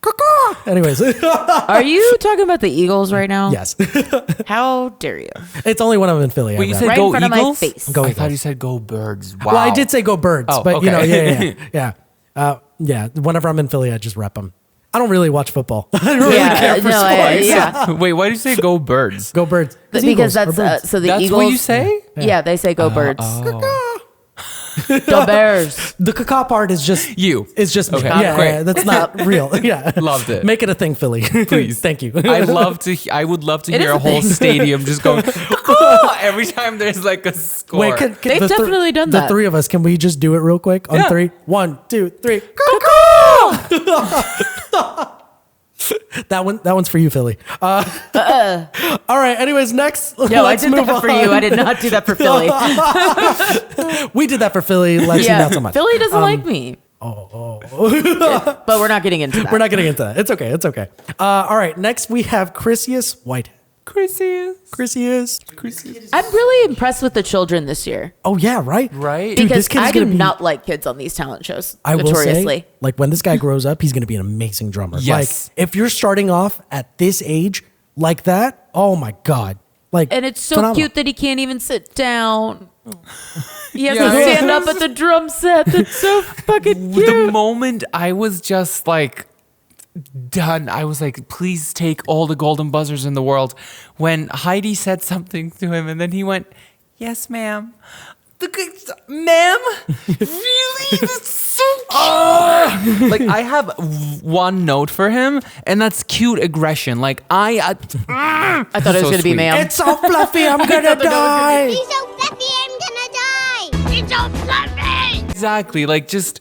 Caw-caw. Anyways, Are you talking about the Eagles right now? yes. How dare you? It's only when I'm in Philly. I Wait, you rap. said Right go in front of my Eagles? face. Go I Eagles. thought you said go Birds. Wow. Well, I did say go Birds, Oh, but you know, okay. yeah. Whenever I'm in Philly, I just rep them. I don't really watch football. I don't really Yeah, care for no, sports. yeah. Wait, why did you say go Birds? Go Birds. Because Eagles that's or birds. so the That's Eagles. what you say? Yeah, they say go birds. Oh. The Bears. The caca part is just You. It's just Okay, yeah, great. yeah, that's not real. Yeah, Loved it. Make it a thing, Philly. Please. Thank you. I would love to It hear is a a whole thing. stadium just going "Ah," every time there's like a score. Wait, They've the definitely done the that. three of us, can we just do it real quick on Yeah. 3? 1, 2, 3. That one's for you, Philly. All right. Anyways, next. No, I let's did move that for on. you. I did not do that for Philly. We did that for Philly. Lexi, not so much. Philly doesn't like me. But we're not getting into that. We're not getting into that. It's okay. It's okay. All right. Next, we have Chrisyius Whitehead. Chrisyius. I'm really impressed with the children this year Oh yeah, right. Right? Dude, this because kid is I do gonna be. not like kids on these talent shows. I will notoriously. say, like when this guy grows up, he's gonna be an amazing drummer. Yes. Like if you're starting off at this age like that, oh my god. Like And it's so phenomenal. cute that he can't even sit down. He has Yeah. to stand up at the drum set. That's so fucking cute. The moment I was just like done, I was like, please take all the golden buzzers in the world. When Heidi said something to him and then he went, yes, ma'am. Ma'am? Really? That's so cute. Like I have one note for him and that's cute aggression. Like I thought it was So going to be sweet. ma'am. It's so fluffy, I'm gonna die. He's so fluffy, I'm gonna die. He's so fluffy. Exactly. Like just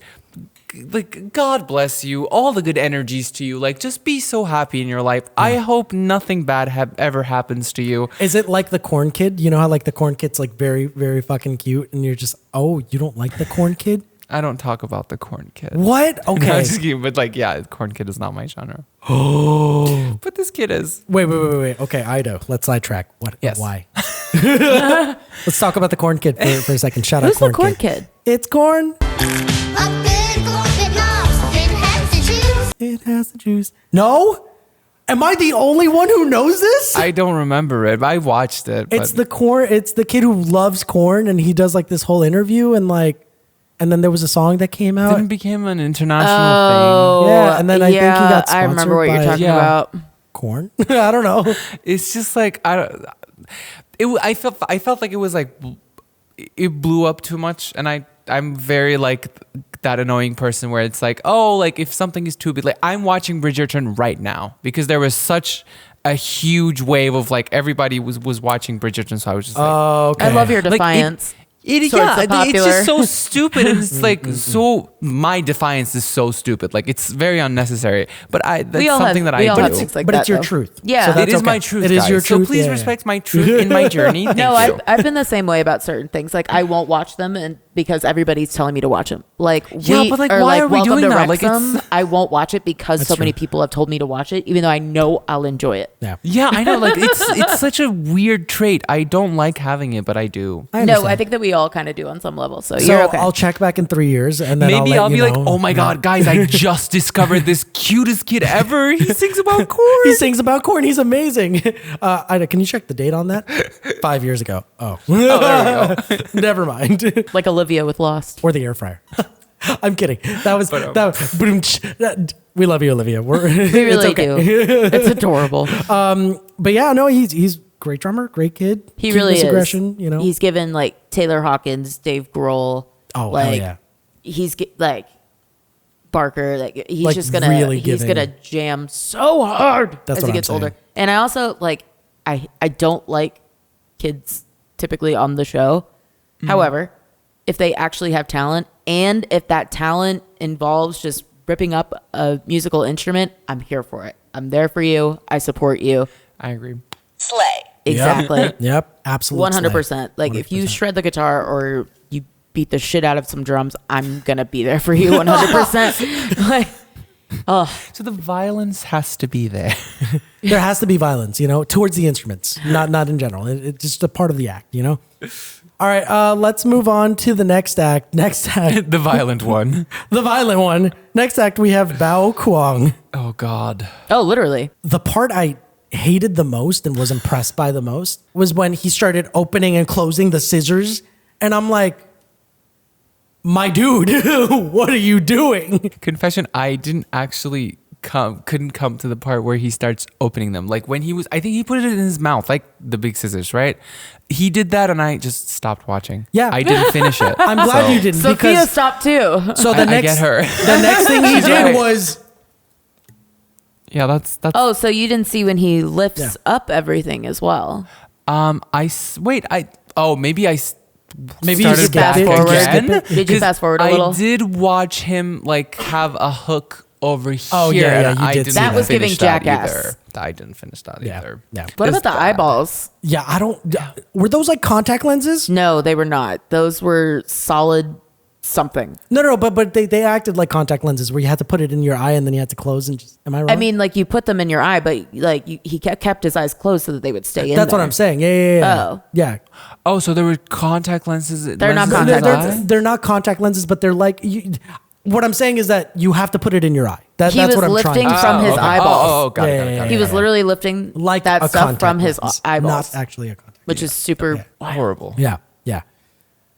like God bless you. All the good energies to you. Like just be so happy in your life. I hope nothing bad ever happens to you. Is it like the corn kid? You know how like the corn kid's like very, very fucking cute, and you're just, oh, you don't like the corn kid? I don't talk about the corn kid. What? No, Okay. I'm just kidding, but like, yeah, corn kid is not my genre. Oh, but this kid is. Wait. Okay, Ido. Let's sidetrack. What? Yes. Why? Let's talk about the corn kid for a second. Shout Who's out the corn kid? It's corn. A good corn kid loves. It has to choose. It has the juice. No? Am I the only one who knows this? I don't remember it. But I watched it. It's But the corn. It's the kid who loves corn, and he does like this whole interview, and then there was a song that came out. didn't become an international Oh, Yeah, and then I think he got I remember sponsored what you're by- talking Yeah. about. Corn. I don't know. thing. It's just like I felt like it was like it blew up too much, and I'm very like that annoying person where it's like, oh, like if something is too big, like I'm watching Bridgerton right now because there was such a huge wave of like everybody was watching Bridgerton, so I was just like, Oh, okay. I love your Like, defiance. It, So yeah, it's it's popular. just so stupid, and it's like so. My defiance is so stupid, like it's very unnecessary. But that's all something have- that we I all do. have things like But that, it's your though. truth. Yeah. So It that's is my okay. truth. It is guys. your truth. So please Yeah. respect my truth in my journey. Thank No, you. I've been the same way about certain things. Like I won't watch them, and because everybody's telling me to watch them. Like Yeah, we but, like, are why like are we Welcome doing to that? Like, Wrexham. it's- I won't watch it because That's so many true. people have told me to watch it, even though I know I'll enjoy it. Yeah. Yeah, I know. Like it's such a weird trait. I don't like having it, but I do. I No, understand. I think that we all kind of do on some level. So, So you're okay. I'll check back in 3 years, and then Maybe I'll let be you like, know. oh my god, guys, I just discovered this cutest kid ever. He sings about corn. He sings about corn. He's amazing. Ida, can you check the date on that? 5 years ago. Oh, there we go. never mind. like Olivia with Lost. Or the air fryer. I'm kidding. That was we love you, Olivia. We really do. It's adorable. But yeah, no, he's great drummer, great kid. He Keenness, really is. aggression, you know. He's given like Taylor Hawkins, Dave Grohl. Oh, like, hell yeah. He's like Barker. Like he's Like, just gonna really he's giving- gonna jam so hard That's as what he I'm gets older. saying. And I also like I don't like kids typically on the show. However, if they actually have talent, and if that talent involves just ripping up a musical instrument, I'm here for it. I'm there for you. I support you. I agree. Slay. Exactly. Yep, absolutely. 100%. Like if you 100%. shred the guitar or you beat the shit out of some drums, I'm going to be there for you 100%. Like, So the violence has to be there. There has to be violence, you know, towards the instruments, not in general. It's just a part of the act, you know. All right, let's move on to the next act. Next act, The violent one. the violent one. Next act, we have Bao Cuong. Oh God. oh, literally. The part I hated the most and was impressed by the most was when he started opening and closing the scissors, and I'm like, my dude, what are you doing? Confession, I didn't actually couldn't come to the part where he starts opening them. Like when I think he put it in his mouth, like the big scissors, right? He did that and I just stopped watching. Yeah. I didn't finish it. I'm glad you didn't. Sophia because stopped too. so the I next get her. the next thing he She's did right. was Yeah, that's Oh, so you didn't see when he lifts Yeah. up everything as well. maybe I Maybe you started skipped back it. again. Did you 'Cause fast forward a little? I did watch him like have a hook over here. Oh, yeah, yeah, and you I did didn't see that. was giving finish that Jackass. either. I didn't finish that either. yeah. What It's about the bad. eyeballs? Yeah, I don't. Were those like contact lenses? No, they were not. Those were solid something. No, but they acted like contact lenses where you had to put it in your eye and then you had to close and just. Am I wrong? I mean, like you put them in your eye, but like he kept his eyes closed so that they would stay in that's what there. I'm saying. Yeah. Oh. Yeah. Oh, so there were contact lenses. They're not lenses in contact his lenses. eye? They're not contact lenses, but they're like. What I'm saying is that you have to put it in your eye. He That's was what I'm lifting trying to from say. his eyeballs. Oh, got it. Yeah. He was literally lifting Like that a stuff contact from his lens, eyeballs, not actually a contact. which is super. horrible. Yeah.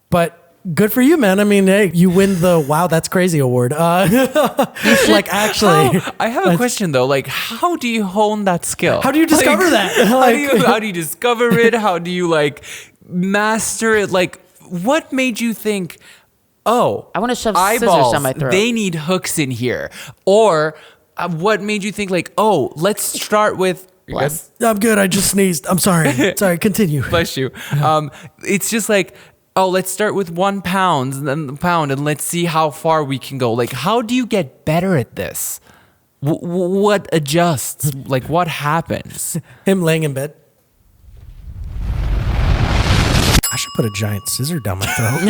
But good for you, man. I mean, hey, you win the Wow, That's Crazy award. Like, actually, I have a question though. Like, how do you hone that skill? How do you discover Like, that? How do you discover it? How do you like master it? Like, what made you think, oh, I wanna shove scissors eyeballs, down my throat. They need hooks in here. Or what made you think like, oh, let's start with. You're good? Bless. I'm good. I just sneezed. I'm sorry. Sorry. Continue. Bless you. It's just like, oh, let's start with 1 pound and then the pound and let's see how far we can go. Like, how do you get better at this? What adjusts? Like, what happens? Him laying in bed. I should put a giant scissor down my throat.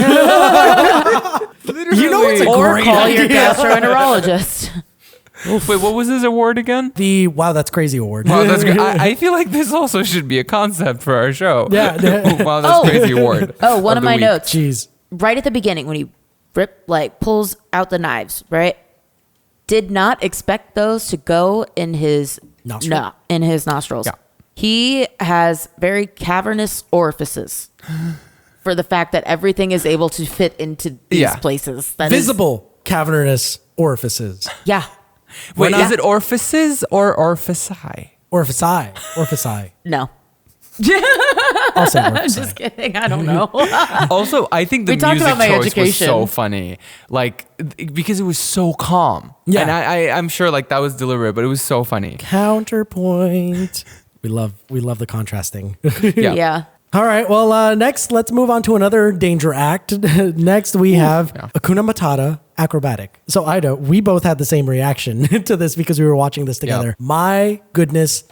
You know it's a Or great call your idea. gastroenterologist. Wait, what was his award again? The Wow, That's Crazy award. Wow, that's great. I feel like this also should be a concept for our show. Yeah. Wow, that's crazy award. Oh, one of the my week. notes. Jeez. Right at the beginning when he pulls out the knives, right? Did not expect those to go in his Nostril? in his nostrils. Yeah. He has very cavernous orifices for the fact that everything is able to fit into these Yeah. places. That is- Visible cavernous orifices. yeah. Wait, not- is it orifices or orifici? Orifici. No. I'll say orifici. Just kidding. I don't know. Also, I think the We talked music about my choice was education. so funny, like because it was so calm. Yeah. and I'm sure like that was deliberate, but it was so funny. Counterpoint. We love the contrasting. Yeah. Yeah. All right. Well, next, let's move on to another danger act. Next, we have Yeah. Hakuna Matata acrobatic. So, Ida, we both had the same reaction to this because we were watching this together. Yeah. My goodness,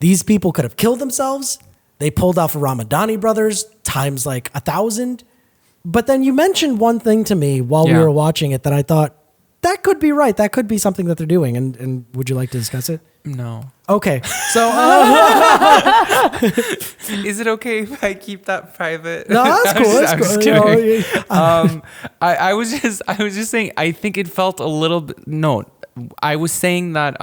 these people could have killed themselves. They pulled off Ramadani brothers times like 1,000. But then you mentioned one thing to me while we Yeah. were watching it that I thought that could be right. That could be something that they're doing. And would you like to discuss it? No. Okay. So, Is it okay if I keep that private? no, that's cool. I'm That's just cool. kidding. No, I was just saying. I think it felt a little bit. No, I was saying that.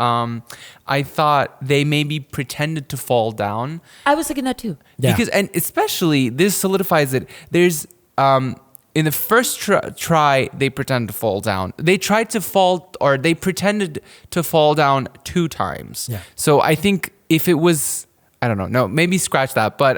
I thought they maybe pretended to fall down. I was thinking that too. Yeah. Because, and especially this solidifies it. There's in the first try they pretended to fall down. They tried to fall, or they pretended to fall down 2 times. Yeah. So I think if it was, I don't know. No, maybe scratch that. But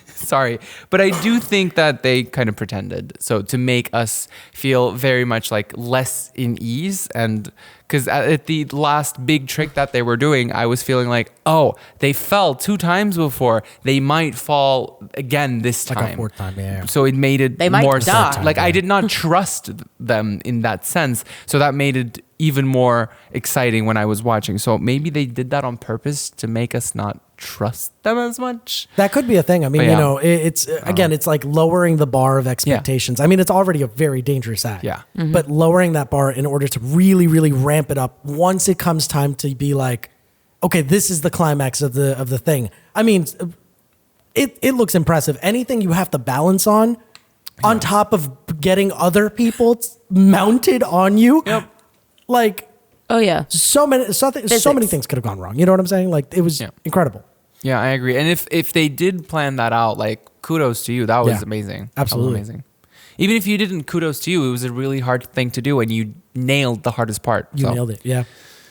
sorry. But I do think that they kind of pretended. So to make us feel very much like less in ease. And because at the last big trick that they were doing, I was feeling like, oh, they fell 2 times before. They might fall again this time. Like a 4th time, yeah. So it made it They might more die. like I did not trust them in that sense. So that made it even more exciting when I was watching. So maybe they did that on purpose to make us not trust them as much. That could be a thing. I mean, But you yeah. know, it's again, it's like lowering the bar of expectations. I mean, it's already a very dangerous act. Yeah. But lowering that bar in order to really, really ramp it up once it comes time to be like, okay, this is the climax of the thing. I mean, it looks impressive. Anything you have to balance on top of getting other people mounted on you. Yep. Like Oh yeah. so many things could have gone wrong. You know what I'm saying? Like it was incredible. Yeah, I agree. And if they did plan that out, like kudos to you. That was Yeah. amazing. Absolutely. That was amazing. Even if you didn't, kudos to you. It was a really hard thing to do, and you nailed the hardest part. You nailed it. Yeah.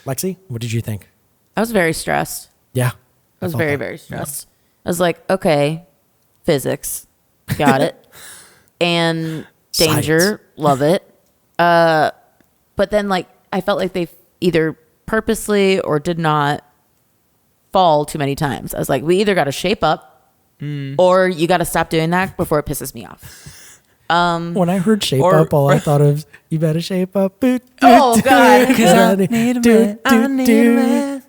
Lexi, what did you think? I was very stressed. Yeah. I was felt very, that. very stressed. I was like, okay, physics, got it. And danger, Science. love it. But then like I felt like they either purposely or did not fall too many times. I was like, we either got to shape up or you got to stop doing that before it pisses me off. When I heard shape Or- up, all I thought of you better shape up. Oh, God. Because I need a man.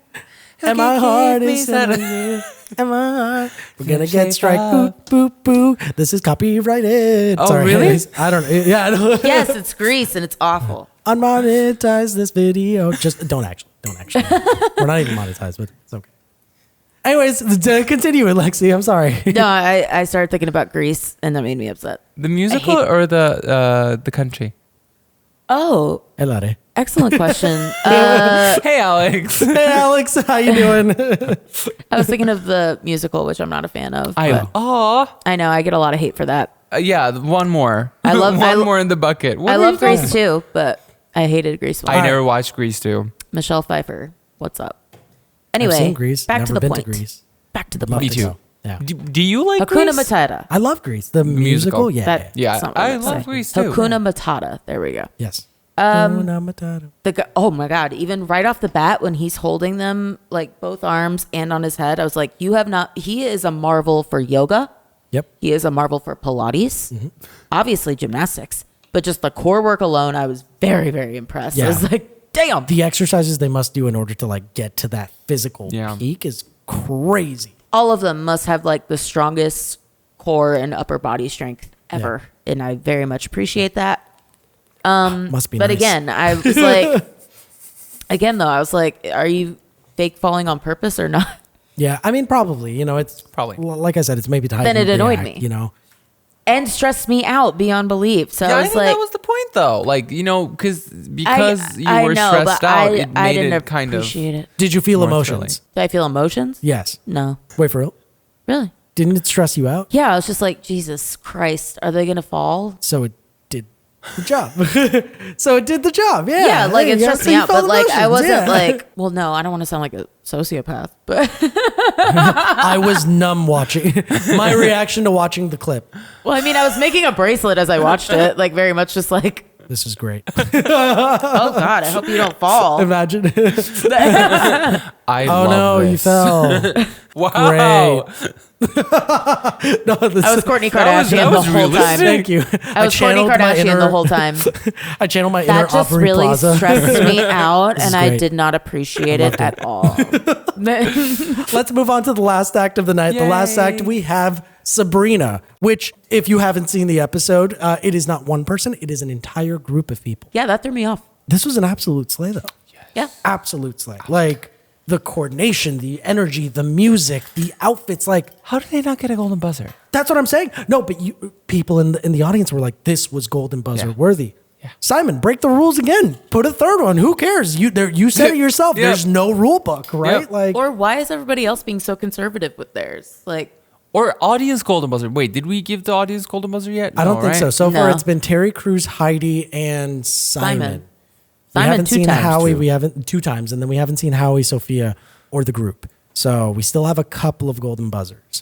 And my heart is telling you. And my heart. We're gonna get strike. Boo, boo, boo. This is copyrighted. Oh, Sorry, really? anyways. I don't know. Yeah, I know. Yes, it's grease and it's awful. Unmonetize this video. Just don't actually. We're not even monetized, but it's okay. Anyways, to continue with Lexi. I'm sorry. No, I started thinking about Grease and that made me upset. The musical hate- or the country? Oh, Elare. excellent question. Hey, Alex. Hey, Alex. How you doing? I was thinking of the musical, which I'm not a fan of. but Aw. I know I get a lot of hate for that. Yeah, one more. I love- one I lo- more in the bucket. What I were love you talking Grease too, but I hated Grease. I never watched Grease too. Michelle Pfeiffer, what's up? Anyway, I've seen Grease. back Never to the been point. to Grease. Back to the Love point. to go. Yeah. Do you like Hakuna Grease? Matata. I love Grease. The musical. Yeah. That, Yeah, that's not what I meant to love say. Grease too. Hakuna Matata. There we go. Yes. Hakuna Matata. Oh my God. Even right off the bat, when he's holding them like both arms and on his head, I was like, he is a marvel for yoga. Yep. He is a marvel for Pilates. Obviously gymnastics, but just the core work alone, I was very, very impressed. I Yeah. was like, damn. The exercises they must do in order to like get to that physical Yeah. peak is crazy. All of them must have like the strongest core and upper body strength ever. And I very much appreciate that. Must be But nice. again, I was like, I was like, are you fake falling on purpose or not? Yeah, I mean, probably. You know, it's Probably. like I said, it's maybe to Then heighten it the annoyed act, me. You know, And stressed me out beyond belief. So Yeah, I I was think like, that was the point, though. Like, you know, because you I were know, stressed but out, I it made didn't it kind of. appreciate it. did you feel More emotions? Did I feel emotions? Yes. No. Wait for real. Really? Didn't it stress you out? Yeah, I was just like, Jesus Christ, are they gonna fall? So it did the job. So it did the job. Yeah. Yeah, like Hey, it yeah, stressed so me you out, felt but like I emotions, wasn't yeah. like, well, no, I don't want to sound like a sociopath, but I was numb watching. My reaction to watching the clip. well, I mean, I was making a bracelet as I watched it, like very much just like, This is great. oh God, I hope you don't fall. Imagine. I Oh love no, you this. fell. Wow. No, this, I was Courtney That was- Kardashian that the was whole realistic. time. Thank you. I was Courtney channeled my Kardashian the inner- whole time. I channeled my inner That just Aubrey really Plaza. stressed me out, This is and I great. did not appreciate it at all. Let's move on to the last act of the night. The last act, we have Sabrina, which, if you haven't seen the episode, it is not one person, it is an entire group of people. Yeah, that threw me off. This was an absolute slay, though. Yeah. Absolute slay. Like, the coordination, the energy, the music, the outfits, like, How did they not get a golden buzzer? that's what I'm saying. No, but people in the audience were like, this was golden buzzer worthy. Yeah. Simon, break the rules again. Put a third one. Who cares? You said it yourself. Yeah. There's no rule book, right? Yeah. Like, Or why is everybody else being so conservative with theirs? Like, Or audience golden buzzer. Wait, did we give the audience golden buzzer yet? I don't No, think right? so. So far, No. it's been Terry Crews, Heidi, and Simon. We Simon haven't two seen times. Howie. True. We haven't 2 times, and then we haven't seen Howie, Sophia, or the group. So we still have a couple of golden buzzers.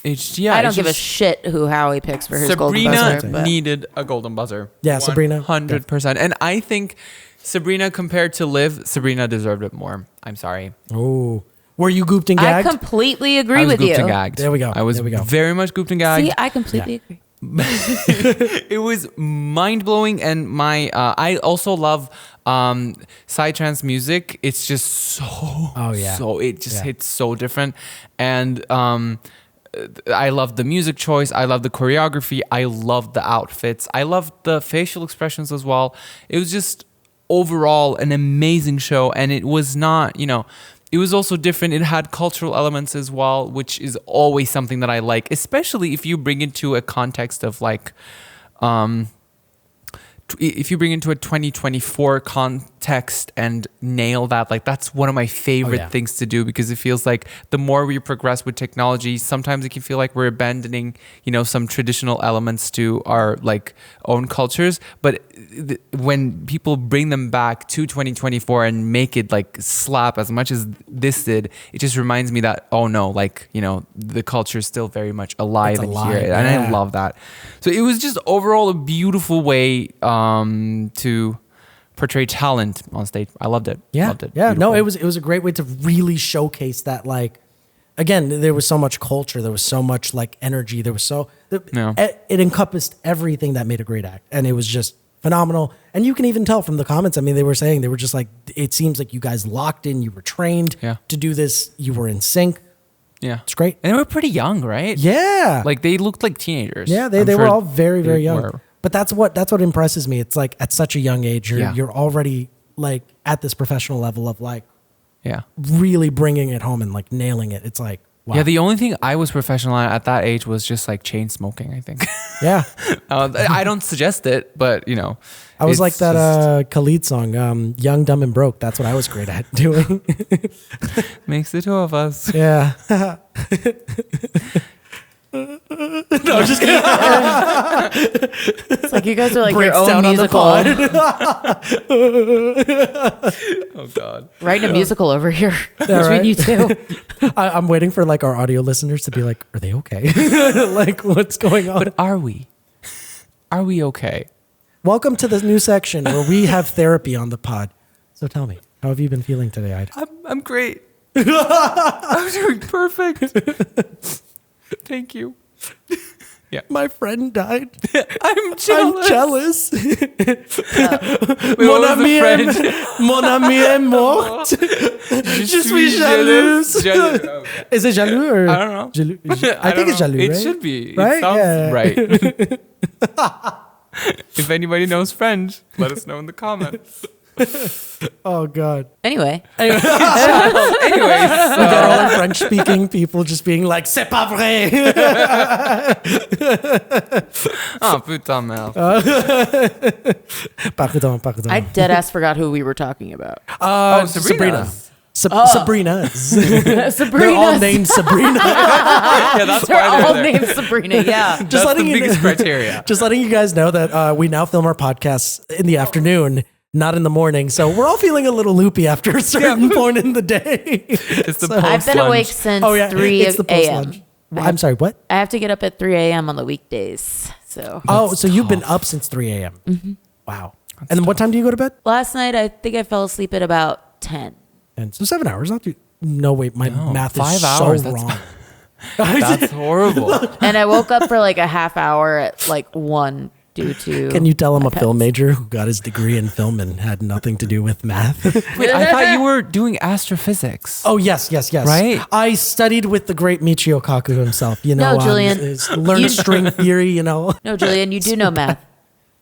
I don't give a shit who Howie picks for his golden buzzer. Sabrina needed a golden buzzer. Yeah, Sabrina. 100%. And I think Sabrina compared to Liv, Sabrina deserved it more. I'm sorry. Oh. Were you gooped and gagged? I completely agree I was with gooped you. and gagged. There we go. I was There we go. very much gooped and gagged. See, I completely agree. It was mind blowing, and I also love psytrance music. It's just so it just hits so different, and I love the music choice. I love the choreography. I love the outfits. I love the facial expressions as well. It was just overall an amazing show, and it was not, it was also different. It had cultural elements as well, which is always something that I like, especially if you bring into a context of like, if you bring into a 2024 context and nail that, like that's one of my favorite things to do, because it feels like the more we progress with technology, sometimes it can feel like we're abandoning, some traditional elements to our like own cultures. But when people bring them back to 2024 and make it like slap as much as this did, it just reminds me that, oh no, like, the culture is still very much alive and here. And I love that. So it was just overall a beautiful way to portray talent on stage. I loved it. Yeah. Loved it. Yeah. No, Beautiful. it was a great way to really showcase that, like, again, there was so much culture. There was so much like energy. There was it encompassed everything that made a great act. And it was just phenomenal. And you can even tell from the comments. I mean, they were just like, it seems like you guys locked in, you were trained to do this. You were in sync. Yeah. It's great. And they were pretty young, right? Yeah. Like they looked like teenagers. Yeah. They were all very, very young. But that's what impresses me. It's like at such a young age, you're already like at this professional level of like, really bringing it home and like nailing it. It's like, wow. Yeah, the only thing I was professional at that age was just like chain smoking, I think. Yeah. I don't suggest it, but I was like that Khalid song, Young, Dumb, and Broke. That's what I was great at doing. Makes the two of us. Yeah. No, I'm just kidding. It's like you guys are like Breaks your down own on the musical. Oh God. Writing a musical over here between right? you two. I'm waiting for like our audio listeners to be like, are they okay? Like, what's going on? But are we? Are we okay? Welcome to the new section where we have therapy on the pod. So tell me, how have you been feeling today, Ida? I'm great. I'm doing perfect. Thank you. Yeah. My friend died. I'm jealous. Mon ami est mort. Je suis jalouse. Okay. Is it jaloux or? I don't know. I think it's jaloux, right? It should be. Right? It sounds Yeah. right. If anybody knows French, let us know in the comments. Oh God. Anyway, Anyways, We got all the French-speaking people just being like, "C'est pas vrai." oh putain merde. Pardon. I dead ass forgot who we were talking about. Sabrina. Sabrina. They're all named Sabrina. Yeah, that's They're why all they're there. named Sabrina. Yeah. That's the biggest criteria. Just letting you guys know that we now film our podcasts in the afternoon, not in the morning. So we're all feeling a little loopy after a certain point in the day. It's the I've been awake post-lunch. since 3 it's the a.m. post-lunch. I'm sorry, what? I have to get up at 3 a.m. on the weekdays. So So you've been up since 3 a.m. Mm-hmm. Wow. And then what time do you go to bed? last night, I think I fell asleep at about 10. And so 7 hours. Not too. No, wait, my math 5 is hours, so that's- wrong. That's horrible. And I woke up for like a half hour at like 1 due to. Can you tell I'm my a film pets. major who got his degree in film and had nothing to do with math? Wait, I thought you were doing astrophysics. Oh, yes. Right? I studied with the great Michio Kaku himself. No, Julian. Learned You- string theory, No, Julian, you do know math.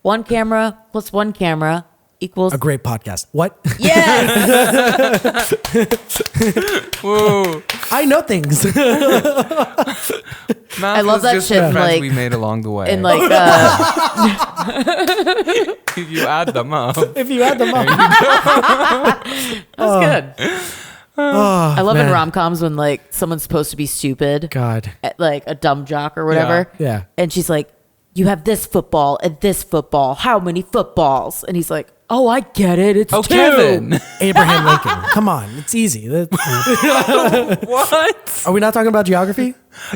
1 camera plus 1 camera equals. A great podcast. What? Yes! Whoa. I know things. Math I love was that just shit, the friends like- we made along the way. And like, if you add them up. If you add them up. that's good. I love in man. rom-coms when like someone's supposed to be stupid, God. like a dumb jock or whatever. Yeah. And she's like, you have this football and this football. How many footballs? And he's like, Oh, I get it. It's Oh, two. Kevin. Abraham Lincoln. Come on, it's easy. What? Are we not talking about geography?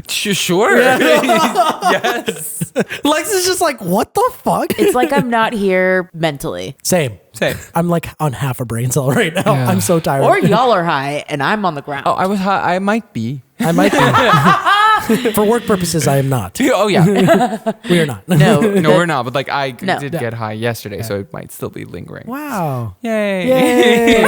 Sure. Yes. Lex is just like, what the fuck? It's like I'm not here mentally. Same. Same. I'm like on half a brain cell right now. Yeah. I'm so tired. Or y'all are high and I'm on the ground. Oh, I was high. I might be. I might be. For work purposes, I am not. Oh yeah. We are not. No. No, we're not. But like I No. did get high yesterday, so it might still be lingering. Wow. Yay. Yay.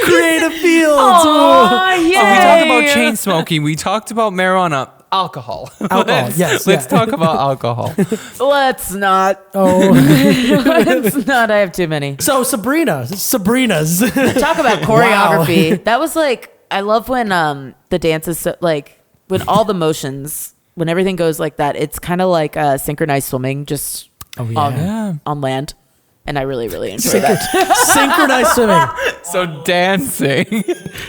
Creative fields. Aw, So we talked about chain smoking. We talked about marijuana. Alcohol. Yes, Let's yeah. talk about alcohol. Let's not. Oh. Let's not. I have too many. So Sabrina's. Talk about choreography. That was like, I love when the dance is so, like, when all the motions, when everything goes like that, it's kind of like synchronized swimming just on land. And I really, really enjoy that. Synchronized swimming. So dancing.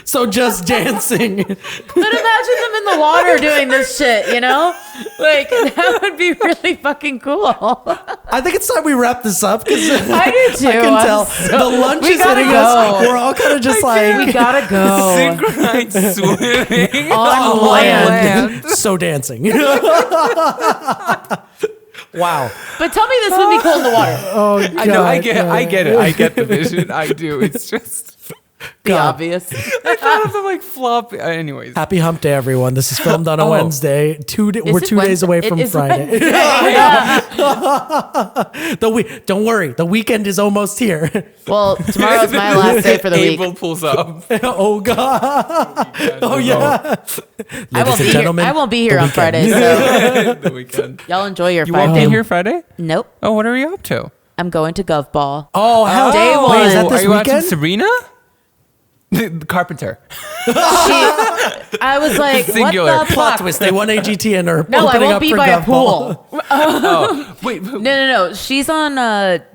So just dancing. But imagine them in the water doing this shit, you know? Like, that would be really fucking cool. I think it's time we wrap this up because I do too. I can tell the lunch we is gotta hitting go. us. We're all kind of just like We gotta go. Synchronized swimming. On land. so dancing. Wow. But tell me this would be cool in the water. Oh, I know. I get it. I get the vision. I do. It's just. The obvious. I thought of them like flop. Anyways. Happy Hump Day, everyone. This is filmed on a Oh. Wednesday. We're 2 days Wednesday? away It from is Friday. Don't worry. The weekend is almost here. Well, tomorrow's my last day for the week. Abel pulls up. Oh, God. Oh, yeah. I won't and be here. gentlemen, I won't be here the on weekend. Friday, so The weekend. y'all enjoy your You 5 won't day. be here Friday? Nope. Oh, what are you up to? I'm going to Gov Ball. Oh, hell Day Wait, one. is that this Are you watching weekend? Sabrina? The carpenter. I was like, Singular. what the Plot fuck? twist. They won AGT and are No, I opening won't up be for by a Gov Ball. pool. Oh, wait. No. She's on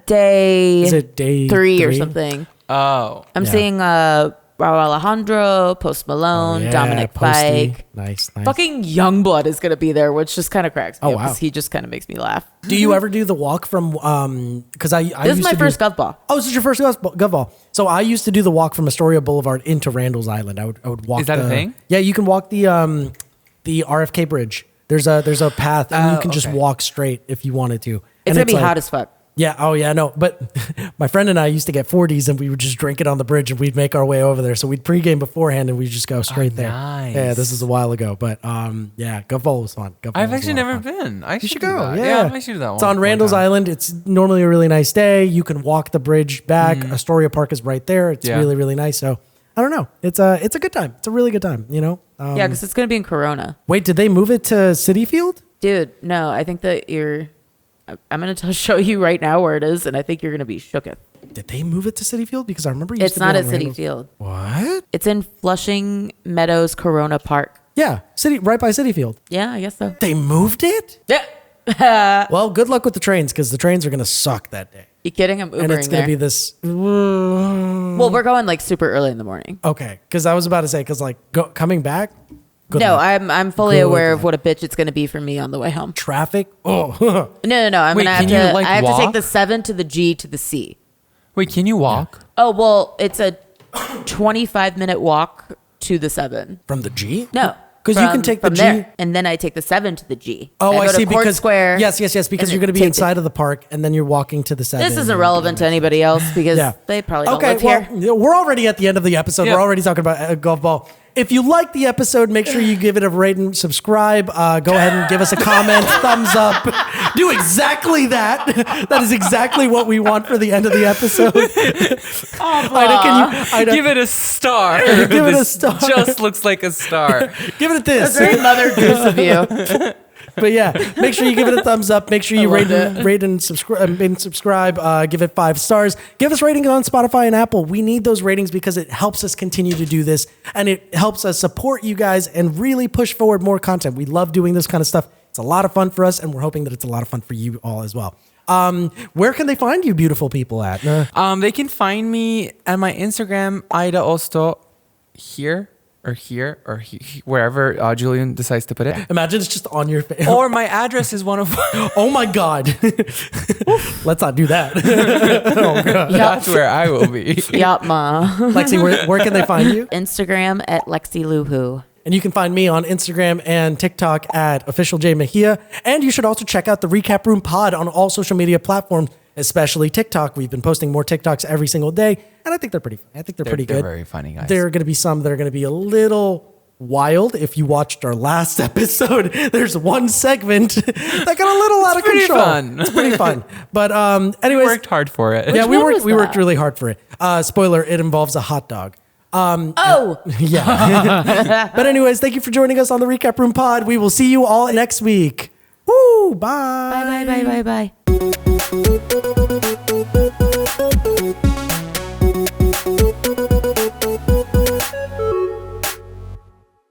day Is it day 3 or 3? something. Oh. I'm Yeah. seeing Raul Alejandro, Post Malone, Yeah, Dominic Posty. Fike. Nice. Fucking Youngblood is gonna be there, which just kind of cracks me Oh, up wow. because he just kind of makes me laugh. Do you ever do the walk from? Because I This used is my to first do, Gov Ball. Oh, this is your first Gov Ball. So I used to do the walk from Astoria Boulevard into Randall's Island. I would walk. Is that a thing? Yeah, you can walk the RFK bridge. There's a path, and you can just okay. walk straight if you wanted to. It's And gonna be like- hot as fuck. Yeah. Oh, yeah. No, but my friend and I used to get 40s, and we would just drink it on the bridge, and we'd make our way over there. So we'd pregame beforehand, and we'd just go straight there. nice. Yeah, this is a while ago, but yeah, Gov Ball was fun. Gov Ball I've was a actually lot of never fun. been. I You should do go. that. Yeah. I should do that. It's on Randall's Island. It's normally a really nice day. You can walk the bridge back. Astoria Park is right there. It's Yeah. really, really nice. So I don't know. It's a good time. It's a really good time, you know? Yeah, because it's gonna be in Corona. Wait, did they move it to City Field? Dude, no, I think that I'm going to show you right now where it is, and I think you're going to be shooketh. Did they move it to City Field? Because I remember it used It's to be not on at City Randall's. Field. What? It's in Flushing Meadows Corona Park. Yeah, right by City Field. Yeah, I guess so. They moved it? Yeah. Well, good luck with the trains because the trains are going to suck that day. You kidding? I'm Ubering And it's going there. to be this. Well, we're going like super early in the morning. Okay, because I was about to say, because like coming back, good No, luck. I'm fully Good aware luck. of what a bitch it's going to be for me on the way home. Traffic. Oh, No. I'm Wait, going to have can to. you, like, I have to take walk? the 7 to the G to the C. Wait, can you walk? Oh well, it's a 25-minute walk to the 7. from the G? No, 'Cause you can take the from G- there, and then I take the 7 to the G. Oh, I go see. To Court Because Square. yes, because and you're going to be take inside of the park, and then you're walking to the 7. This isn't relevant to anybody else because Yeah. they probably don't Okay, live here. well, we're already at the end of the episode. Yeah. We're already talking about Golf Ball. If you like the episode, make sure you give it a rate and subscribe. Go ahead and give us a comment, thumbs up. Do exactly that. That is exactly what we want for the end of the episode. Ida, can you Ida, Give it a star. Give it a This star. Just looks like a star. give it a this? Very Mother Goose of you. But yeah, make sure you give it a thumbs up. Make sure you loved rate and subscribe. Give it 5 stars. Give us ratings on Spotify and Apple. We need those ratings because it helps us continue to do this, and it helps us support you guys and really push forward more content. We love doing this kind of stuff. It's a lot of fun for us, and we're hoping that it's a lot of fun for you all as well. Where can they find you, beautiful people, at? They can find me at my Instagram, Ida Osto, here. or here or wherever Julian decides to put it. Imagine it's just on your face. Or my address is one of. Oh my God. Let's not do that. That's where I will be. Yup, ma. Lexi, where can they find you? Instagram at Lexi Luhu. And you can find me on Instagram and TikTok at officialjmejia. And you should also check out the Recap Room Pod on all social media platforms, especially TikTok. We've been posting more TikToks every single day, and I think they're pretty. I think they're pretty good. They're very funny, guys. There are going to be some that are going to be a little wild. If you watched our last episode, there's one segment that got a little out of control. Fun. It's pretty fun. But anyways, We worked hard for it. yeah, Which one was we worked that? really hard for it. Spoiler: it involves a hot dog. Oh, Yeah. But anyways, thank you for joining us on the Recap Room Pod. We will see you all next week. Woo! Bye. bye, bye, bye, bye, bye.